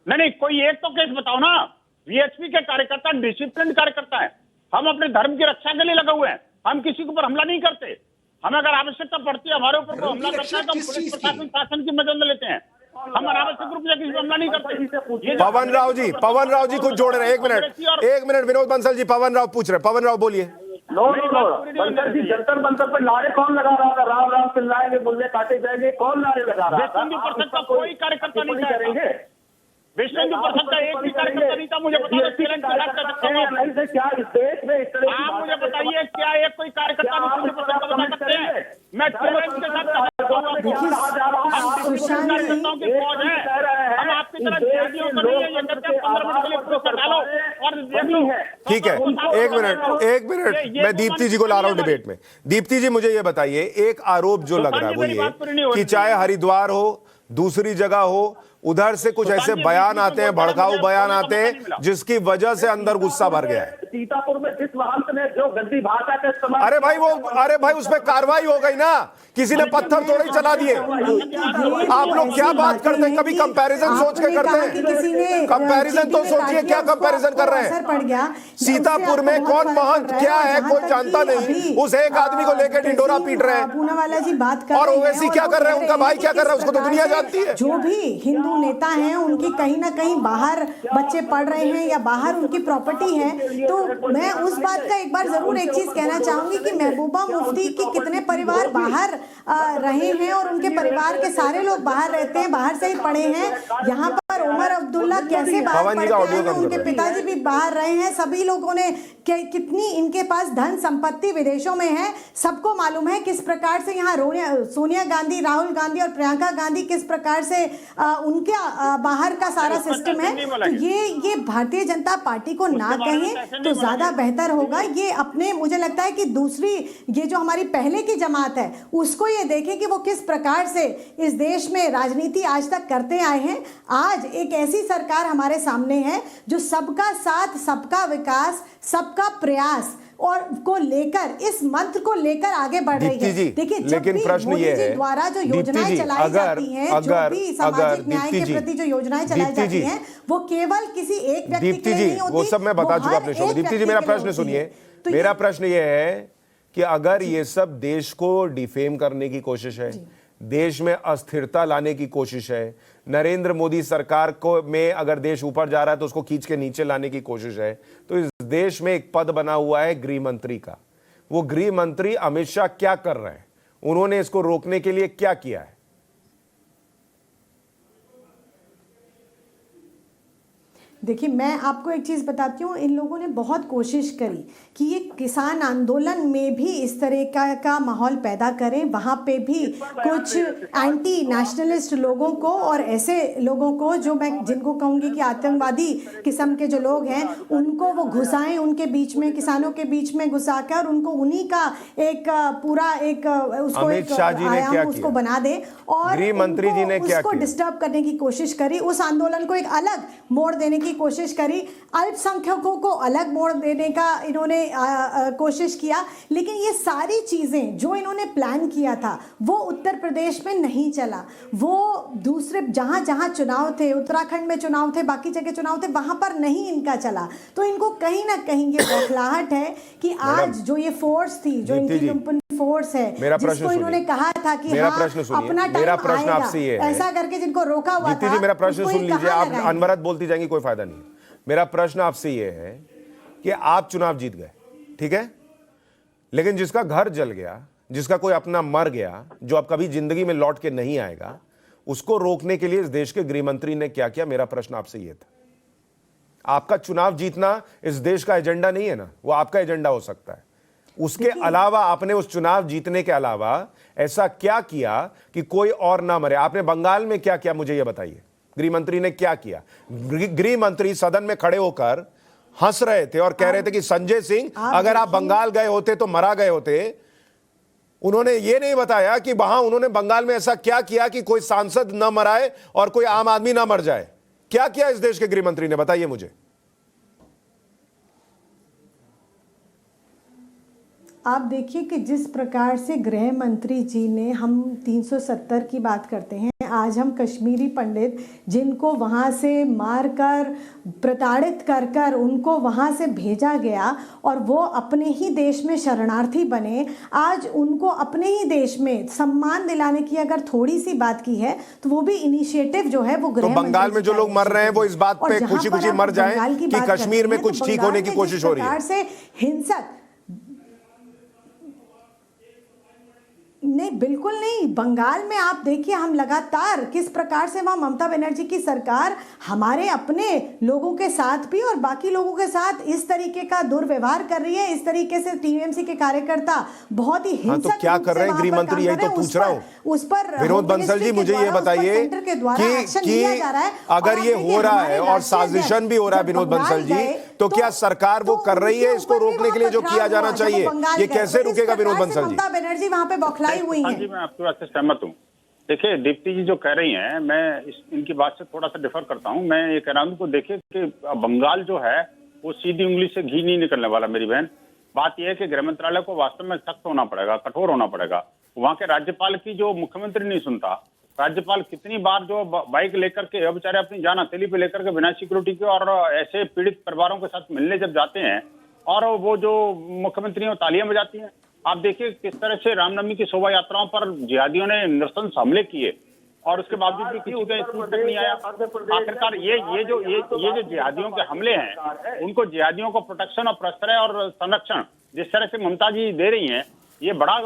नहीं, कोई एक तो केस बताओ ना। वीएचपी के कार्यकर्ता डिसिप्लिन कार्यकर्ता है, हम अपने धर्म की रक्षा के लिए लगे हुए हैं, हम किसी के ऊपर हमला नहीं करते। हमें अगर आवश्यकता पड़ती है हमारे ऊपर कोई हमला करता है तो हम पुलिस प्रशासन शासन की मदद लेते हैं, हम अनावश्यक रूप से किसी पर हमला नहीं करते। पवन राव जी कुछ जोड़ रहे हैं, एक मिनट विनोद बंसल जी, पवन राव पूछ रहे, पवन राव बोलिए। बंसल जी, जंतर मंतर पर नारे कौन लगा रहा था? राम राम चिल्लाएंगे, मुल्ले काटे जाएंगे, कौन नारे लगा रहा था? विश्व परिषद का कोई कार्यकर्ता नहीं करेंगे, विश्व हिंदू परिषद का एक भी कार्यकर्ता नहीं था। मुझे बताइए क्या इस देश में इस तरह आप मुझे बताइए क्या एक कोई कार्यकर्ता विश्व हिंदू परिषद का बता सकते हैं? मैं चैलेंज के साथ हम आपकी तरह जिहादियों को नहीं है, ये करके 15 मिनट के लिए पुलिस हटा लो और देख लो। ठीक है, एक मिनट मैं दीप्ति जी को ला रहा हूं डिबेट में। दीप्ति जी मुझे ये बताइए, एक आरोप जो लग रहा है वो ये कि चाहे हरिद्वार हो, दूसरी जगह हो, उधर से कुछ ऐसे बयान आते हैं, भड़काऊ बयान आते हैं जिसकी वजह से अंदर गुस्सा भर गया है। सीतापुर में जिस महंत ने जो गंदी भाषा का इस्तेमाल, अरे भाई उस पर कार्रवाई हो गई ना, किसी ने पत्थर थोड़े ही चला दिए। आप लोग क्या बात करते हैं, कभी कंपैरिजन सोच के करते हैं? कंपैरिजन तो सोचिए, क्या कंपैरिजन कर रहे हैं? सीतापुर में कौन महंत क्या है कोई जानता नहीं, उस एक आदमी को लेकर ढिंडोरा पीट रहे हैं। पूनावाला जी बात कर और ओवैसी क्या कर रहे हैं, उनका भाई क्या कर रहा है, उसको तो दुनिया जानती है। जो भी हिंदू नेता हैं उनकी कहीं ना कहीं बाहर बच्चे पढ़ रहे हैं या बाहर उनकी प्रॉपर्टी है, तो मैं उस बात का एक बार जरूर एक चीज कहना चाहूंगी कि महबूबा मुफ्ती के कितने परिवार बाहर रहे हैं और उनके परिवार के सारे लोग बाहर रहते हैं, बाहर से ही पढ़े हैं। यहाँ पर उमर अब्दुल्ला कैसे बाहर पढ़ते हैं, उनके पिताजी भी बाहर रहे हैं। सभी लोगों ने कितनी इनके पास धन संपत्ति विदेशों में है, सबको मालूम है किस प्रकार से यहाँ सोनिया गांधी, राहुल गांधी और प्रियंका गांधी किस प्रकार से उनके बाहर का सारा सिस्टम है। तो ये भारतीय जनता पार्टी को ना कहें तो ज्यादा बेहतर होगा। ये अपने, मुझे लगता है कि दूसरी ये जो हमारी पहले की जमात है उसको ये देखें कि वो किस प्रकार से इस देश में राजनीति आज तक करते आए हैं। आज एक ऐसी सरकार हमारे सामने है जो सबका साथ, सबका विकास, सबका प्रयास और को लेकर, इस मंत्र को लेकर आगे बढ़ रही है। देखिए, लेकिन प्रश्न ये है द्वारा जो योजनाएं चलाई जाती हैं, जो भी सामाजिक न्याय के प्रति जो योजनाएं चलाई जाती हैं, वो केवल किसी एक व्यक्ति के लिए नहीं होती, वो सब मैं बता चुका अपने शो में। दीप्ति जी मेरा प्रश्न सुनिए, मेरा प्रश्न ये है कि अगर ये सब देश को डिफेम करने की कोशिश है, देश में अस्थिरता लाने की कोशिश है, नरेंद्र मोदी सरकार को में अगर देश ऊपर जा रहा है तो उसको खींच के नीचे लाने की कोशिश है, तो इस देश में एक पद बना हुआ है गृह मंत्री का। वो गृह मंत्री अमित शाह क्या कर रहे हैं, उन्होंने इसको रोकने के लिए क्या किया है? देखिए, मैं आपको एक चीज़ बताती हूँ, इन लोगों ने बहुत कोशिश करी कि ये किसान आंदोलन में भी इस तरह का माहौल पैदा करें, वहाँ पे भी कुछ एंटी नेशनलिस्ट लोगों को और ऐसे लोगों को जो मैं जिनको कहूँगी कि आतंकवादी किस्म के जो लोग हैं, उनको वो घुसाएं उनके बीच में, किसानों के बीच में घुसाकर उनको उन्हीं का एक पूरा एक उसको एक आयाम उसको बना दे और गृह मंत्री जी ने क्या उसको डिस्टर्ब करने की कोशिश करी, उस आंदोलन को एक अलग मोड़ देने की कोशिश करी, अल्पसंख्यकों को अलग मोड़ देने का इन्होंने कोशिश किया। लेकिन ये सारी चीजें जो इन्होंने प्लान किया था वो उत्तर प्रदेश में नहीं चला। वो दूसरे जहां जहां चुनाव थे, उत्तराखंड में चुनाव थे, बाकी जगह चुनाव थे, वहां पर नहीं इनका चला। तो इनको कहीं ना कहीं ये बौखलाहट है कि आज जो ये फोर्स थी, जो इनकी लुम्पन फोर्स है, जिसको इन्होंने कहा था कि अपना टाइम आएगा, ऐसा करके जिनको रोका हुआ था। मेरा प्रश्न सुन लीजिए, आप अनवरत बोलती जाएंगी, कोई फायदा नहीं। मेरा प्रश्न आपसे ये है कि आप चुनाव जीत गए, ठीक है, लेकिन जिसका घर जल गया, जिसका कोई अपना मर गया, जो अब कभी जिंदगी में लौट के नहीं आएगा, उसको रोकने के लिए इस देश के गृह मंत्री ने क्या किया? मेरा प्रश्न आपसे ये था। आपका चुनाव जीतना इस देश का एजेंडा नहीं है ना, वो आपका एजेंडा हो सकता है। उसके अलावा आपने उस चुनाव जीतने के अलावा ऐसा क्या किया कि कोई और ना मरे? आपने बंगाल में क्या किया, मुझे यह बताइए। गृह मंत्री ने क्या किया? गृह मंत्री सदन में खड़े होकर हंस रहे थे और कह रहे थे कि संजय सिंह अगर आप बंगाल गए होते तो मरा गए होते। उन्होंने ये नहीं बताया कि वहां उन्होंने बंगाल में ऐसा क्या किया कि कोई सांसद न मराए और कोई आम आदमी ना मर जाए। क्या किया इस देश के गृह मंत्री ने, बताइए मुझे। आप देखिए कि जिस प्रकार से गृह मंत्री जी ने, हम 370 की बात करते हैं, आज हम कश्मीरी पंडित जिनको वहाँ से मारकर प्रताड़ित कर कर उनको वहाँ से भेजा गया और वो अपने ही देश में शरणार्थी बने, आज उनको अपने ही देश में सम्मान दिलाने की अगर थोड़ी सी बात की है तो वो भी इनिशिएटिव जो है वो गृह तो बंगाल में जो लोग मर रहे हैं वो इस बात पे खुशी खुशी मर जाएं कि कश्मीर में कुछ ठीक होने की कोशिश हो रही है। से हिंसक नहीं, बिल्कुल नहीं। बंगाल में आप देखिए, हम लगातार किस प्रकार से वहाँ ममता बनर्जी की सरकार हमारे अपने लोगों के साथ भी और बाकी लोगों के साथ इस तरीके का दुर्व्यवहार कर रही है। इस तरीके से टीएमसी के कार्यकर्ता बहुत ही हिंसक तो क्या कर रहे हैं गृह मंत्री, यही तो पूछ रहा हूँ। उस पर विनोद बंसल जी मुझे ये बताइए कि अगर ये हो रहा है और साजिशन भी हो रहा है विनोद बंसल जी, तो क्या सरकार वो कर रही है इसको रोकने के लिए जो किया जाना चाहिए? ये कैसे रुकेगा विनोद बंसल जी? ममता बनर्जी वहाँ पे बौखलाई हुई है। जी, मैं आपकी बात से सहमत हूँ। देखिए, दीप्ति जी जो कह रही हैं, मैं इनकी बात से थोड़ा सा डिफर करता हूँ। मैं ये कह रहा हूँ को देखिए कि बंगाल जो है वो सीधी उंगली से घी नहीं निकलने वाला मेरी बहन। बात यह है कि गृह मंत्रालय को वास्तव में सख्त होना पड़ेगा, कठोर होना पड़ेगा। वहाँ के राज्यपाल की जो मुख्यमंत्री नहीं सुनता, राज्यपाल कितनी बार जो बाइक लेकर के बेचारे अपनी जान हथेली पे लेकर के बिना सिक्योरिटी के और ऐसे पीड़ित परिवारों के साथ मिलने जब जाते हैं और वो जो मुख्यमंत्री तालियां बजाती हैं। आप देखिए किस तरह से रामनवमी की शोभा यात्राओं पर जिहादियों ने नृशंस हमले किए और उसके बावजूद भी किसी का स्कूल तक नहीं आया। आखिरकार ये जो जिहादियों के हमले हैं, उनको जिहादियों को प्रोटेक्शन और प्रश्रय और संरक्षण जिस तरह से ममता जी दे रही हैं, ये बड़ा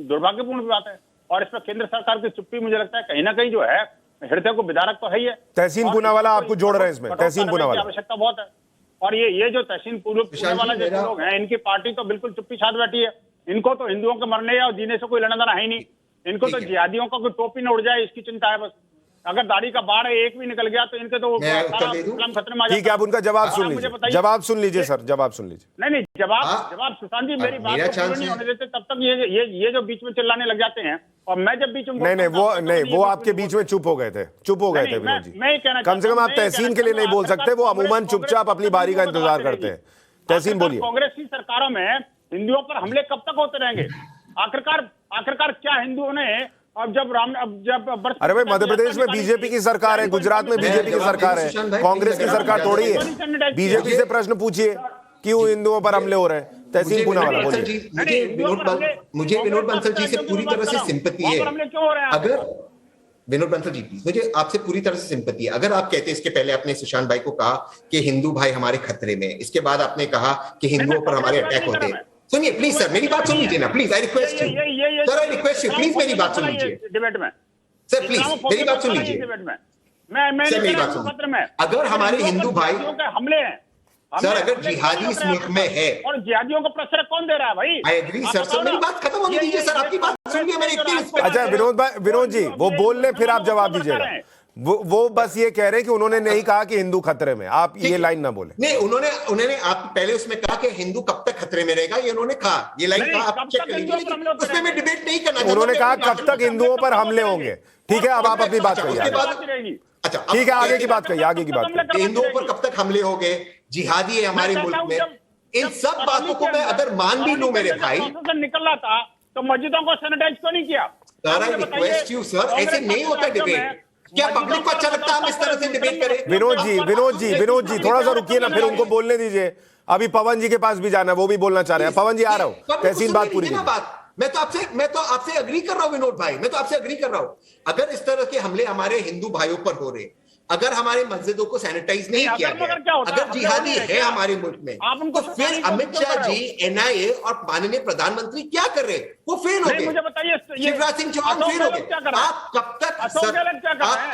दुर्भाग्यपूर्ण बात है। और इसमें केंद्र सरकार की चुप्पी मुझे लगता है कहीं ना कहीं जो है हृदय को विदारक तो है ही है। तहसीन पूनावाला आपको जोड़ रहे हैं इसमें, तहसीन पूनावाला आवश्यकता बहुत है। और ये जो तहसीन पूनावाला जैसे लोग हैं, इनकी पार्टी तो बिल्कुल चुप्पी साध बैठी है। इनको तो हिंदुओं के मरने या जीने से कोई लेना देना है ही नहीं। इनको तो जिहादियों का कोई टोपी न उड़ जाए इसकी चिंता है बस। अगर दाढ़ी का बाढ़ एक भी निकल गया तो इनके तो इस्लाम खतरे में आ जाता है। ठीक है, आप उनका जवाब सुन लीजिए। जवाब सुन लीजिए सर, जवाब सुन लीजिए। नहीं जवाब सुशांत जी मेरी बात को पूरी नहीं होने देते तब तक ये जो बीच में चिल्लाने लग जाते हैं। और मैं जब बीच में वो आपके बीच में चुप हो गए थे विनोद जी। कम से कम आप तहसीन के लिए नहीं बोल सकते, वो अमूमन चुपचाप अपनी बारी का इंतजार करते हैं। तहसीन बोलिए। कांग्रेस की सरकारों में हिंदुओं पर हमले कब तक होते रहेंगे? आखिरकार क्या हिंदुओं ने अब जब अरे भाई, मध्य प्रदेश में बीजेपी की सरकार है, गुजरात में बीजेपी की सरकार है, कांग्रेस की सरकार थोड़ी है। बीजेपी से प्रश्न पूछिए क्यों हिंदुओं पर हमले हो रहे हैं। तहसीन पूनावाला बोलिए। मुझे विनोद बंसल जी से पूरी तरह से सिंपैथी है। अगर विनोद बंसल जी मुझे आपसे पूरी तरह से सिंपैथी है। अगर आप कहते, इसके पहले आपने सुशांत भाई को कहा कि हिंदू भाई हमारे खतरे में, इसके बाद आपने कहा कि हिंदुओं पर हमारे अटैक होते हैं। सुनिए प्लीज सर, मेरी बात सुन लीजिए ना please. I request you sir, I request you please मेरी बात सुन लीजिए डिबेट में। सर प्लीज मेरी बात सुन लीजिए सर, मेरी बात सुन। अगर हमारे हिंदू भाई हमले हैं सर, अगर जिहादी इस मुल्क में है और जिहादियों को प्रश्रय कौन दे रहा है भाई? आई एग्री सर, मेरी बात खत्म होने दीजिए सर, आपकी बात सुनिए मैंने इतनी। अच्छा विनोद जी वो बोल ले, फिर आप जवाब दीजिएगा। वो बस ये कह रहे हैं कि उन्होंने नहीं कहा कि हिंदू खतरे में, आप ये लाइन ना बोले। नहीं, उन्होंने आप पहले उसमें कहा कि हिंदू कब तक खतरे में रहेगा, ये उन्होंने कहा, ये लाइन कहा, आप चेक कर लीजिए। उसमें मैं डिबेट नहीं करना चाहता। उन्होंने कहा कब तक हिंदुओं पर हमले होंगे। ठीक है, अब आप अपनी बात करिए। अच्छा ठीक है, आगे की बात करिए, आगे की बात करिए। हिंदुओं पर कब तक हमले हो गए, जिहादी है हमारे मुल्क में, इन सब बातों को मैं अगर मान भी लूं मेरे भाई, निकल रहा था तो मस्जिदों को सैनिटाइज क्यों नहीं किया? Sir I request you sir, ऐसे नहीं होता डिबेट। क्या पब्लिक को अच्छा लगता है हम इस तरह से डिबेट करें? विनोद जी थोड़ा सा रुकिए ना, फिर उनको बोलने दीजिए। अभी पवन जी के पास भी जाना है, वो भी बोलना चाह रहे हैं। पवन जी आ रहा हूं, तहसीन बात पूरी कीजिए। मैं तो आपसे एग्री कर रहा हूं विनोद भाई, मैं तो आपसे एग्री कर रहा हूं। अगर इस तरह के हमले हमारे हिंदू भाइयों पर हो रहे, अगर हमारे मस्जिदों को सैनिटाइज नहीं किया गया, अगर जिहादी है हमारे मुल्क में, तो फिर अमित शाह जी, एनआईए और माननीय प्रधानमंत्री क्या कर रहे? वो फेल हो गए। शिवराज सिंह चौहान फेल हो गए। आप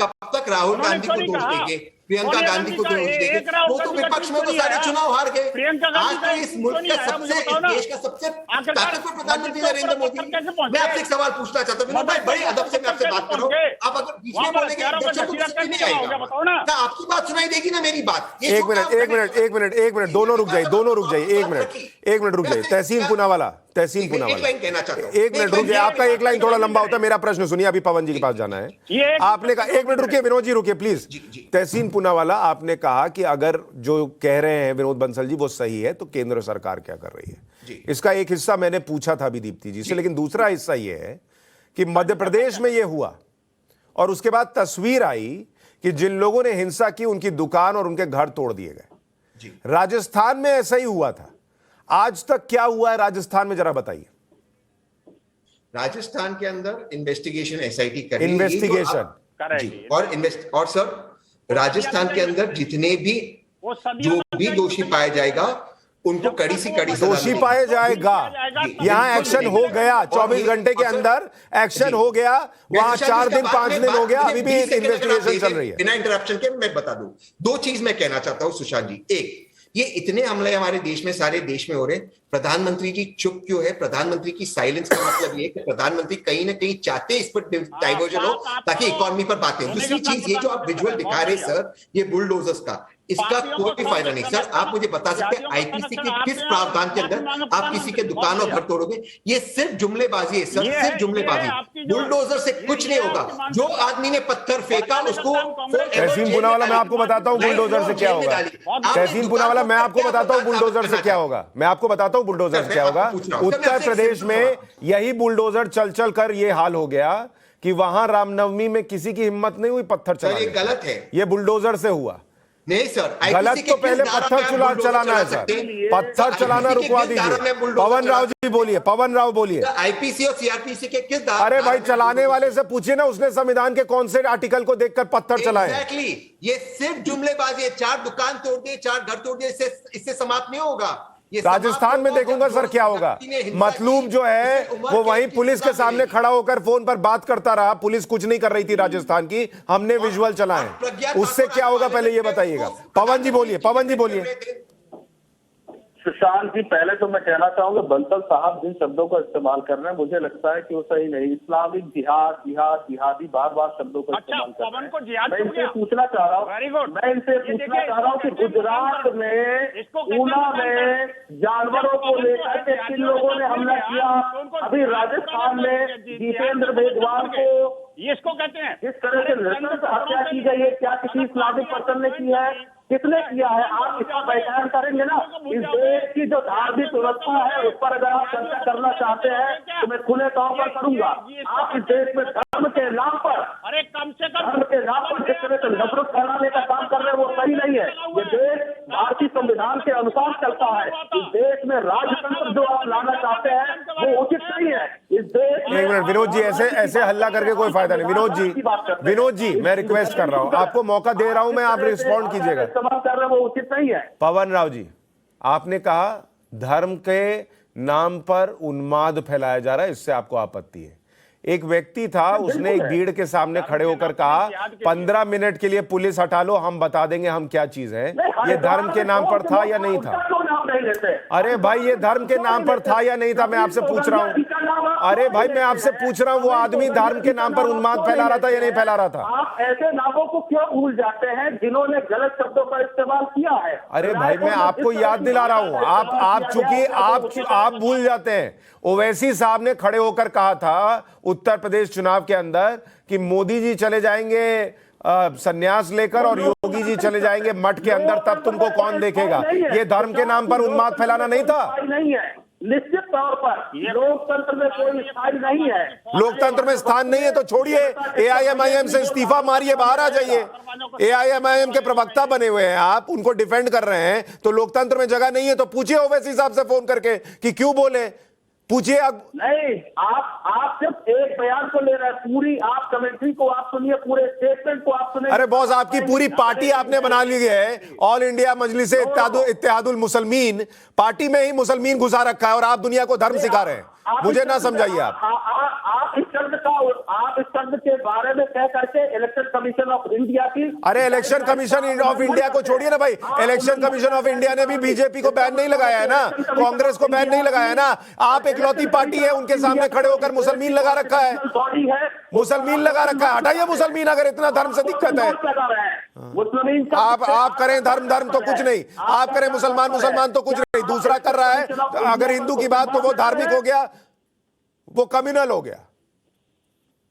कब तक राहुल गांधी को दोष देंगे? प्रियंका गांधी को विरोध देंगे, वो तो विपक्ष में तो सारे चुनाव हार गए। आज तो इस मुल्क का सबसे, इस देश का सबसे ताकतवर प्रधानमंत्री नरेंद्र मोदी। मैं आपसे एक सवाल पूछना चाहता हूँ विनोद भाई, बड़े अदब से मैं आपसे बात कर रहा हूँ, आप अगर बीच में बोलेंगे दर्शकों को नहीं आएगा, क्या आपकी बात सुनाई देगी ना मेरी बात? एक मिनट, दोनों रुक जाइए, एक मिनट रुक जाइए। तहसीन पूनावाला, एक लाइन कहना चाहता हूँ, एक मिनट रुक जाइए। आपका एक लाइन थोड़ा लंबा होता है, मेरा प्रश्न सुनिए, अभी पवन जी के पास जाना है। आपने कहा, एक मिनट रुकिए विनोद जी, रुकिए प्लीज। तहसीन पूनावाला, आपने कहा कि अगर जो कह रहे हैं विनोद बंसल जी वो सही है तो केंद्र सरकार क्या कर रही है। इसका एक हिस्सा मैंने पूछा था अभी दीप्ति जी से, लेकिन दूसरा हिस्सा ये है कि मध्य प्रदेश में ये हुआ और उसके बाद तस्वीर आई कि जिन लोगों ने हिंसा की उनकी दुकान और उनके घर तोड़ दिए गए। राजस्थान में ऐसा ही हुआ था। आज तक क्या हुआ है राजस्थान में, जरा बताइए। राजस्थान के अंदर इन्वेस्टिगेशन एसआईटी कर रही है, इन्वेस्टिगेशन और सर राजस्थान के अंदर जितने भी जो भी दोषी पाया जाएगा उनको कड़ी से कड़ी दोषी पाया जाएगा। यहाँ एक्शन हो गया, 24 घंटे के अंदर एक्शन हो गया। वहां 4 दिन 5 दिन हो गया, अभी भी इन्वेस्टिगेशन चल रही है। बिना इंटरप्शन के मैं बता दूं, 2 चीज मैं कहना चाहता हूं सुशांत जी। एक, ये इतने हमले हमारे देश में, सारे देश में हो रहे, प्रधानमंत्री जी चुप क्यों है? प्रधानमंत्री की साइलेंस का मतलब ये कि प्रधानमंत्री कहीं ना कहीं चाहते हैं इस पर डाइवर्जन हो ताकि इकोनॉमी पर बातें हो। दूसरी चीज, ये जो आप विजुअल दिखा रहे सर, ये बुलडोजर्स का, इसका कोई फायदा नहीं। सर आप मुझे बता सकते हैं आईपीसी के किस प्रावधान के अंदर आप किसी के दुकान और घर तोड़ोगे? ये सिर्फ जुमलेबाजी है सर, सिर्फ जुमलेबाजी। बुलडोजर से कुछ नहीं होगा। जो आदमी ने पत्थर फेंका उसको, तहसीन पूनावाला मैं आपको बताता हूँ बुलडोजर से क्या होगा। तहसीन पूनावाला मैं आपको बताता हूँ बुलडोजर से क्या होगा। मैं आपको बताता हूँ बुलडोजर से क्या होगा। उत्तर प्रदेश में यही बुलडोजर चल चल कर ये हाल हो गया कि वहां रामनवमी में किसी की हिम्मत नहीं हुई पत्थर चलाने। ये गलत है, ये बुलडोजर से हुआ। नहीं सर, गलत तो पहले पत्थर चलाना है सर, पत्थर चलाना रुकवा दीजिए। पवन राव जी बोलिए, पवन राव बोलिए। आईपीसी और सीआरपीसी के किस धारा? अरे भाई चलाने वाले से पूछिए ना, उसने संविधान के कौन से आर्टिकल को देखकर पत्थर चलाए। एग्जैक्टली, ये सिर्फ जुमलेबाजी है। 4 दुकान तोड़ दिए, 4 घर तोड़ दिए, इससे समाप्त नहीं होगा। राजस्थान में देखूंगा सर क्या होगा। मतलूब जो है वो वहीं पुलिस के सामने खड़ा होकर फोन पर बात करता रहा। पुलिस कुछ नहीं कर रही थी राजस्थान की, हमने विजुअल चलाए। उससे क्या होगा पहले ये बताइएगा। पवन जी बोलिए, पवन जी बोलिए। सुशांत जी, पहले तो मैं कहना चाहूंगा बंसल साहब जिन शब्दों का इस्तेमाल कर रहे हैं मुझे लगता है कि वो सही नहीं। इस्लामिक जिहादी बार बार शब्दों का इस्तेमाल कर रहे हैं। मैं इनसे पूछना चाह रहा हूँ कि गुजरात में, ऊना में जानवरों को लेकर के किन लोगों ने हमला किया। अभी राजस्थान में दीपेंद्र मेघवाल को इसको कहते हैं जिस तरह से नृशंस हत्या की गई है, क्या किसी इस्लामिक पर्सन ने की है? किसने किया है? आप इसका पहचान करेंगे ना। इस देश की जो धार्मिक व्यवस्था है उस पर अगर आप चर्चा करना चाहते हैं तो मैं खुले तौर पर करूंगा। आप इस देश में धर्म के नाम पर, अरे कम से कम धर्म के नाम पर जिस तरह से नफरत फैलाने का काम कर रहे हैं वो सही नहीं है। ये देश भारतीय संविधान के अनुसार चलता है। इस देश में राजतंत्र जो आप लाना चाहते हैं वो उचित नहीं है। इस देश में, एक मिनट विनोद जी, ऐसे हल्ला करके कोई फायदा नहीं। विनोद जी मैं रिक्वेस्ट कर रहा हूँ, आपको मौका दे रहा हूँ मैं, आप रिस्पॉन्ड कीजिएगा। कर रहे हैं वो उचित नहीं है। पवन राव जी, आपने कहा धर्म के नाम पर उन्माद फैलाया जा रहा है, इससे आपको आपत्ति है। एक व्यक्ति था, उसने एक भीड़ के सामने खड़े होकर कहा 15 मिनट के लिए पुलिस हटा लो, हम बता देंगे हम क्या चीज है। ये धर्म के नाम पर था या नहीं था? अरे भाई ये धर्म के नाम पर था या नहीं था, मैं आपसे पूछ रहा हूँ। अरे भाई मैं आपसे पूछ रहा हूँ, वो आदमी धर्म के नाम पर उन्माद फैला रहा था या नहीं फैला रहा था? आप ऐसे नामों को क्यों भूल जाते हैं जिन्होंने गलत शब्दों का इस्तेमाल किया है? अरे भाई मैं आपको याद दिला रहा हूँ, आप चूंकि आप भूल जाते हैं। ओवैसी साहब ने खड़े होकर कहा था उत्तर प्रदेश चुनाव के अंदर कि मोदी जी चले जाएंगे संन्यास लेकर और योगी जी चले जाएंगे मठ के अंदर, तब तुमको कौन देखेगा। ये धर्म के नाम पर उन्माद फैलाना नहीं था? नहीं है, निश्चित तौर पर लोकतंत्र में कोई स्थान नहीं है। लोकतंत्र में स्थान नहीं है तो छोड़िए, एआईएमआईएम से इस्तीफा मारिए, बाहर आ जाइए। एआईएमआईएम के प्रवक्ता बने हुए हैं आप, उनको डिफेंड कर रहे हैं, तो लोकतंत्र में जगह नहीं है तो पूछिए ओवैसी साहब से फोन करके कि क्यों बोले, पूछिए। अब नहीं, आप सिर्फ एक बयान को ले रहे हैं, पूरी आप कमेंट्री को आप सुनिए, पूरे स्टेटमेंट को आप सुनिए। अरे बॉस, आपकी पूरी पार्टी आपने बना ली है, ऑल इंडिया मजलिस इत्तेहादुल मुसलमीन, पार्टी में ही मुसलमीन घुसा रखा है और आप दुनिया को धर्म सिखा रहे हैं। मुझे ना समझाइए आप इस शब्द का शब्द के बारे में कह करके इलेक्शन कमीशन ऑफ इंडिया की, अरे इलेक्शन कमीशन ऑफ इंडिया को छोड़िए ना भाई, इलेक्शन कमीशन ऑफ इंडिया ने भी बीजेपी को बैन नहीं लगाया है ना, कांग्रेस को बैन नहीं लगाया है ना। आप इकलौती पार्टी है उनके सामने खड़े होकर मुसलमान लगा रखा है, बॉडी है, मुसलमान लगा रखा है। हटाइए मुसलमान, अगर इतना धर्म से दिक्कत है। आप करें धर्म तो कुछ नहीं, आप करें मुसलमान तो कुछ नहीं, दूसरा कर रहा है। अगर हिंदू की बात तो वो धार्मिक हो गया, वो कम्युनल हो गया।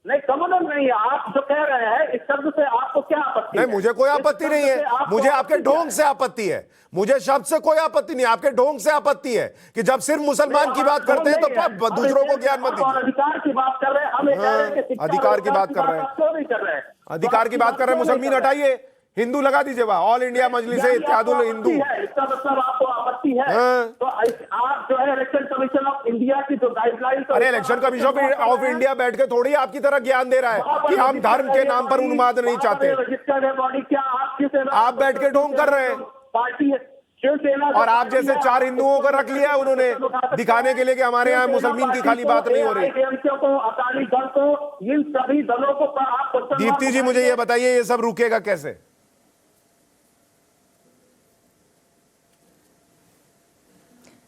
नहीं, कम्युनल नहीं है। आप जो कह रहे हैं इस शब्द से आपको क्या आपत्ति? नहीं, मुझे कोई आपत्ति नहीं है, मुझे आपके ढोंग से आपत्ति है। मुझे शब्द से कोई आपत्ति नहीं, आपके ढोंग से आपत्ति है कि जब सिर्फ मुसलमान की बात करते हैं तो दूसरों को ज्ञान मत दीजिए। अधिकार की बात कर रहे हैं, हम अधिकार की बात कर रहे हैं, क्यों नहीं कर रहे हैं? अधिकार की बात कर रहे हैं। मुसलमान हटाइए, हिंदू लगा दीजिए वहां, ऑल इंडिया मजलिस इत्यादुल हिंदू। इसका मतलब आपको आपत्ति है तो आप जो है इलेक्शन कमीशन ऑफ इंडिया की जो गाइडलाइन, अरे इलेक्शन कमीशन ऑफ इंडिया बैठ के थोड़ी आपकी तरह ज्ञान दे रहा है कि हम धर्म के नाम पर उन्माद नहीं चाहते। रजिस्टर्ड है बॉडी, क्या आप बैठ के ढोंग कर रहे हैं। पार्टी है शिवसेना, और आप जैसे 4 हिंदुओं को रख लिया उन्होंने दिखाने के लिए कि हमारे यहाँ मुसलमान की खाली बात नहीं हो रही। को, अकाली दल को, इन सभी दलों को आप, दीप्ति जी मुझे ये बताइए, ये सब रुकेगा कैसे?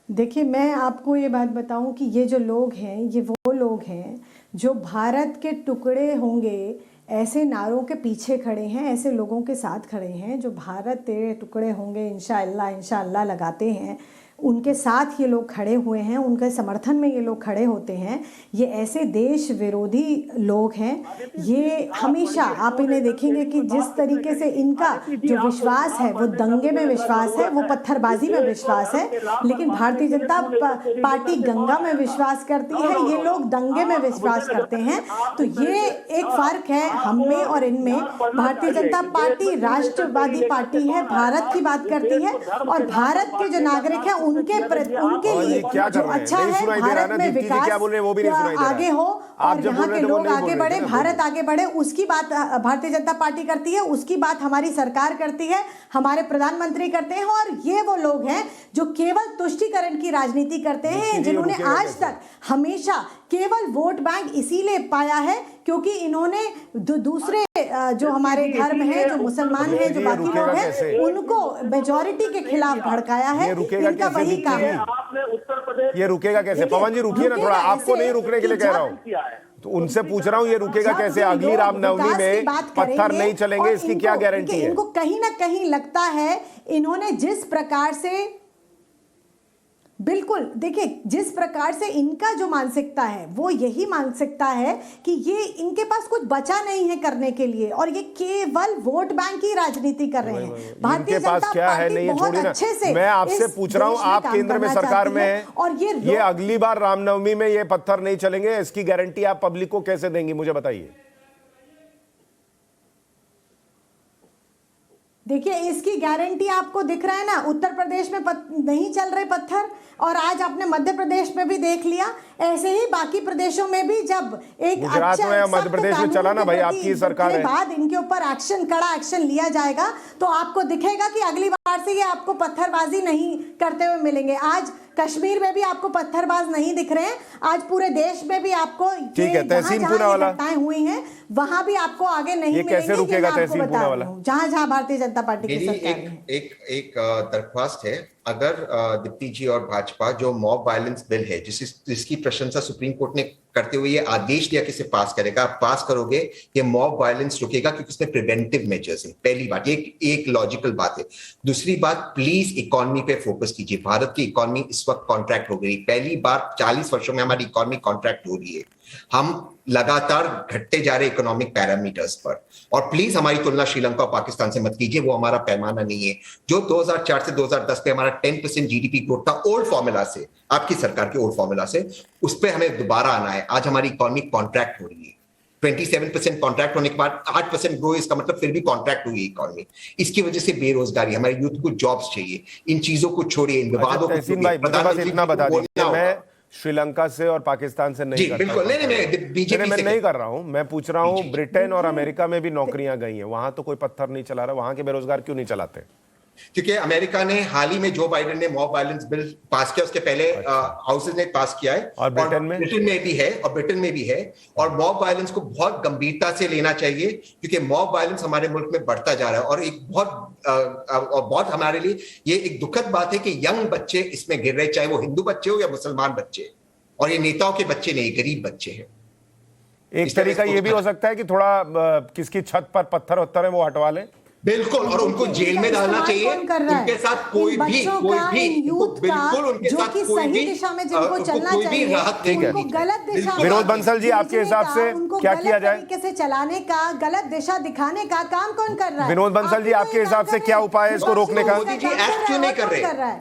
देखिए, मैं आपको ये बात बताऊं कि ये जो लोग हैं, ये वो लोग हैं जो भारत के टुकड़े होंगे ऐसे नारों के पीछे खड़े हैं, ऐसे लोगों के साथ खड़े हैं जो भारत तेरे टुकड़े होंगे इंशाअल्लाह इंशाअल्लाह लगाते हैं। उनके साथ ये लोग खड़े हुए हैं, उनके समर्थन में ये लोग खड़े होते हैं। ये ऐसे देश विरोधी लोग हैं। ये हमेशा आप इन्हें देखेंगे कि जिस तरीके से इनका जो विश्वास है वो दंगे में विश्वास है, वो पत्थरबाजी में विश्वास है, लेकिन भारतीय जनता पार्टी गंगा में विश्वास करती है, ये लोग दंगे में विश्वास करते हैं। तो ये एक फर्क है हम में और इनमें। भारतीय जनता पार्टी राष्ट्रवादी पार्टी है, भारत की बात करती है और भारत के जो नागरिक हैं उनके लिए जो अच्छा है, भारत में विकास आगे हो और यहाँ के लोग आगे बढ़े, भारत आगे बढ़े, उसकी बात भारतीय जनता पार्टी करती है, उसकी बात हमारी सरकार करती है, हमारे प्रधानमंत्री करते हैं। और ये वो लोग हैं जो केवल तुष्टीकरण की राजनीति करते हैं, जिन्होंने आज तक हमेशा केवल वोट बैंक इसीलिए पाया है क्योंकि इन्होंने दूसरे जो हमारे धर्म है, जो मुसलमान है, जो बाकी लोग हैं, उनको मेजॉरिटी के खिलाफ भड़काया है। इनका वही काम है। ये रुकेगा कैसे? पवन जी रुकिए ना थोड़ा, आपको नहीं रुकने के लिए कह रहा हूँ, तो उनसे पूछ रहा हूँ ये रुकेगा कैसे? अगली रामनवमी में पत्थर नहीं चलेंगे, इसकी क्या गारंटी है? इनको कहीं ना कहीं लगता है, इन्होंने जिस प्रकार से, बिल्कुल देखिए, जिस प्रकार से इनका जो मानसिकता है वो यही मानसिकता है कि ये इनके पास कुछ बचा नहीं है करने के लिए और ये केवल वोट बैंक की राजनीति कर रहे हैं। भारतीय जनता क्या है नहीं, बहुत छोड़िए अच्छे से, मैं आपसे पूछ रहा हूँ, आप केंद्र में सरकार में हैं और ये अगली बार रामनवमी में ये पत्थर नहीं चलेंगे, इसकी गारंटी आप पब्लिक को कैसे देंगी, मुझे बताइए। देखिए, इसकी गारंटी आपको दिख रहा है ना, उत्तर प्रदेश में नहीं चल रहे पत्थर और आज आपने मध्य प्रदेश में भी देख लिया। ऐसे ही बाकी प्रदेशों में भी जब एक गुजरात में मध्य प्रदेश में चला ना भाई, आपकी सरकार है, बाद इनके ऊपर कड़ा एक्शन लिया जाएगा तो आपको दिखेगा कि अगली बार से ये आपको पत्थरबाजी नहीं करते हुए मिलेंगे। आज कश्मीर में भी आपको पत्थरबाज नहीं दिख रहे हैं, आज पूरे देश में भी आपको ठीक है, तहसीन पूना वाला घटनाएं हुई हैं वहां भी आपको आगे नहीं मिलेंगे। कैसे रुकेगा तहसीन पूना वाला? जहां भारतीय जनता पार्टी की सरकार है। एक दरख्वास्त है, अगर दीप्ति जी और भाजपा जो मॉब वायलेंस बिल है जिसकी प्रशंसा सुप्रीम कोर्ट ने करते हुए ये आदेश दिया कि इसे पास करेगा, आप पास करोगे ये मॉब वायलेंस रुकेगा क्योंकि इसमें प्रिवेंटिव मेजर्स है। पहली बात, ये एक लॉजिकल बात है। दूसरी बात, प्लीज इकोनॉमी पे फोकस कीजिए। भारत की इकोनॉमी इस वक्त कॉन्ट्रैक्ट हो गई, पहली बार 40 वर्षों में हमारी इकोनॉमी कॉन्ट्रैक्ट हो रही है। हम लगातार घटते जा रहे इकोनॉमिक पैरामीटर्स पर, और प्लीज हमारी तुलना श्रीलंका और पाकिस्तान से मत कीजिए, वो हमारा पैमाना नहीं है। जो 2004 से 2010 पे हमारा 10% जीडीपी ग्रोथ था ओल्ड फॉर्मूला से, आपकी सरकार के ओल्ड फॉर्मूला से, उस पर हमें दोबारा आना है। आज हमारी इकोनॉमी कॉन्ट्रैक्ट हो रही है, 27% कॉन्ट्रैक्ट होने के बाद 8% ग्रो, इसका मतलब फिर भी कॉन्ट्रैक्ट हुई इकोनॉमी। इसकी वजह से बेरोजगारी, हमारे यूथ को जॉब्स चाहिए। इन चीजों को छोड़िए, इन विवादों को इतना बता दीजिए, मैं श्रीलंका से और पाकिस्तान से नहीं करता, बिल्कुल मैं नहीं कर रहा हूं। मैं पूछ रहा हूं, ब्रिटेन और अमेरिका में भी नौकरियां गई हैं, वहां तो कोई पत्थर नहीं चला रहा, वहां के बेरोजगार क्यों नहीं चलाते? क्योंकि अमेरिका ने हाल ही में जो बाइडेन ने मॉब वायलेंस बिल पास किया, उसके पहले हाउसेज ने पास किया है, और ब्रिटेन में भी है। और मॉब वायलेंस को बहुत गंभीरता से लेना चाहिए, क्योंकि मॉब वायलेंस हमारे मुल्क में बढ़ता जा रहा है। और एक बहुत हमारे लिए ये एक दुखद बात है कि यंग बच्चे इसमें गिर रहे, चाहे वो हिंदू बच्चे हो या मुसलमान बच्चे, और ये नेताओं के बच्चे नहीं, गरीब बच्चे हैं। एक तरीका ये भी हो सकता है कि थोड़ा किसकी छत पर पत्थर वत्थर है वो हटवा लें। बिल्कुल, और उनको जेल में डालना चाहिए। उनके साथ कोई भी बिल्कुल उनके साथ कोई भी दिशा में जिनको चलना चाहिए, उनको गलत दिशा में, विनोद बंसल जी, आपके हिसाब से क्या किया जाए? तरीके से चलाने का, गलत दिशा दिखाने का काम कौन कर रहा है? विनोद बंसल जी, आपके हिसाब से क्या उपाय है इसको रोकने का? मोदी जी एक्ट क्यों नहीं कर रहे?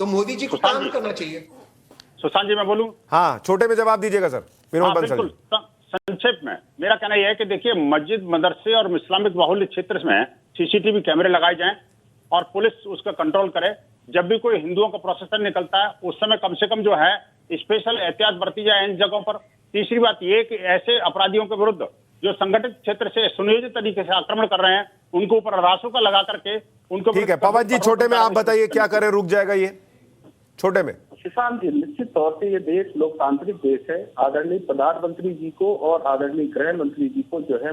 तो मोदी जी को काम करना चाहिए। सुशांत जी, मैं बोलूं? हाँ, छोटे में जवाब दीजिएगा सर, विनोद बंसल जी। संक्षेप में मेरा कहना यह है कि देखिए, मस्जिद, मदरसे और इस्लामिक बाहुल्य क्षेत्र में सीसीटीवी कैमरे लगाए जाएं और पुलिस उसका कंट्रोल करे। जब भी कोई हिंदुओं का प्रोसेसर निकलता है उस समय कम से कम जो है स्पेशल एहतियात बरती जाए इन जगहों पर। तीसरी बात ये कि ऐसे अपराधियों के विरुद्ध जो संगठित क्षेत्र से सुनियोजित तरीके से आक्रमण कर रहे हैं, उनके ऊपर रासुका लगा करके उनको। ठीक है पवन जी, छोटे में आप बताइए क्या करें, रुक जाएगा ये छोटे में? सुशांत जी, निश्चित तौर से ये देश लोकतांत्रिक देश है। आदरणीय प्रधानमंत्री जी को और आदरणीय गृह मंत्री जी को जो है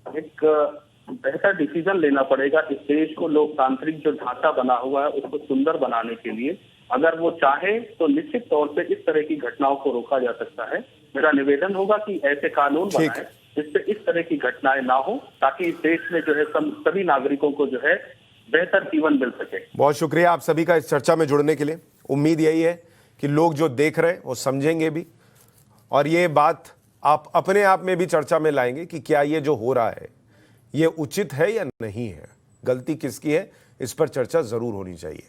एक बेहतर डिसीजन लेना पड़ेगा। इस देश को लोकतांत्रिक जो ढांचा बना हुआ है उसको सुंदर बनाने के लिए अगर वो चाहे तो निश्चित तौर से इस तरह की घटनाओं को रोका जा सकता है। मेरा निवेदन होगा कि ऐसे कानून बनाए जिससे इस तरह की घटनाएं ना हो, ताकि इस देश में जो है सभी नागरिकों को जो है बेहतर जीवन मिल सके। बहुत शुक्रिया आप सभी का इस चर्चा में जुड़ने के लिए। उम्मीद यही है कि लोग जो देख रहे हैं वो समझेंगे भी, और ये बात आप अपने आप में भी चर्चा में लाएंगे कि क्या ये जो हो रहा है ये उचित है या नहीं है, गलती किसकी है, इस पर चर्चा जरूर होनी चाहिए।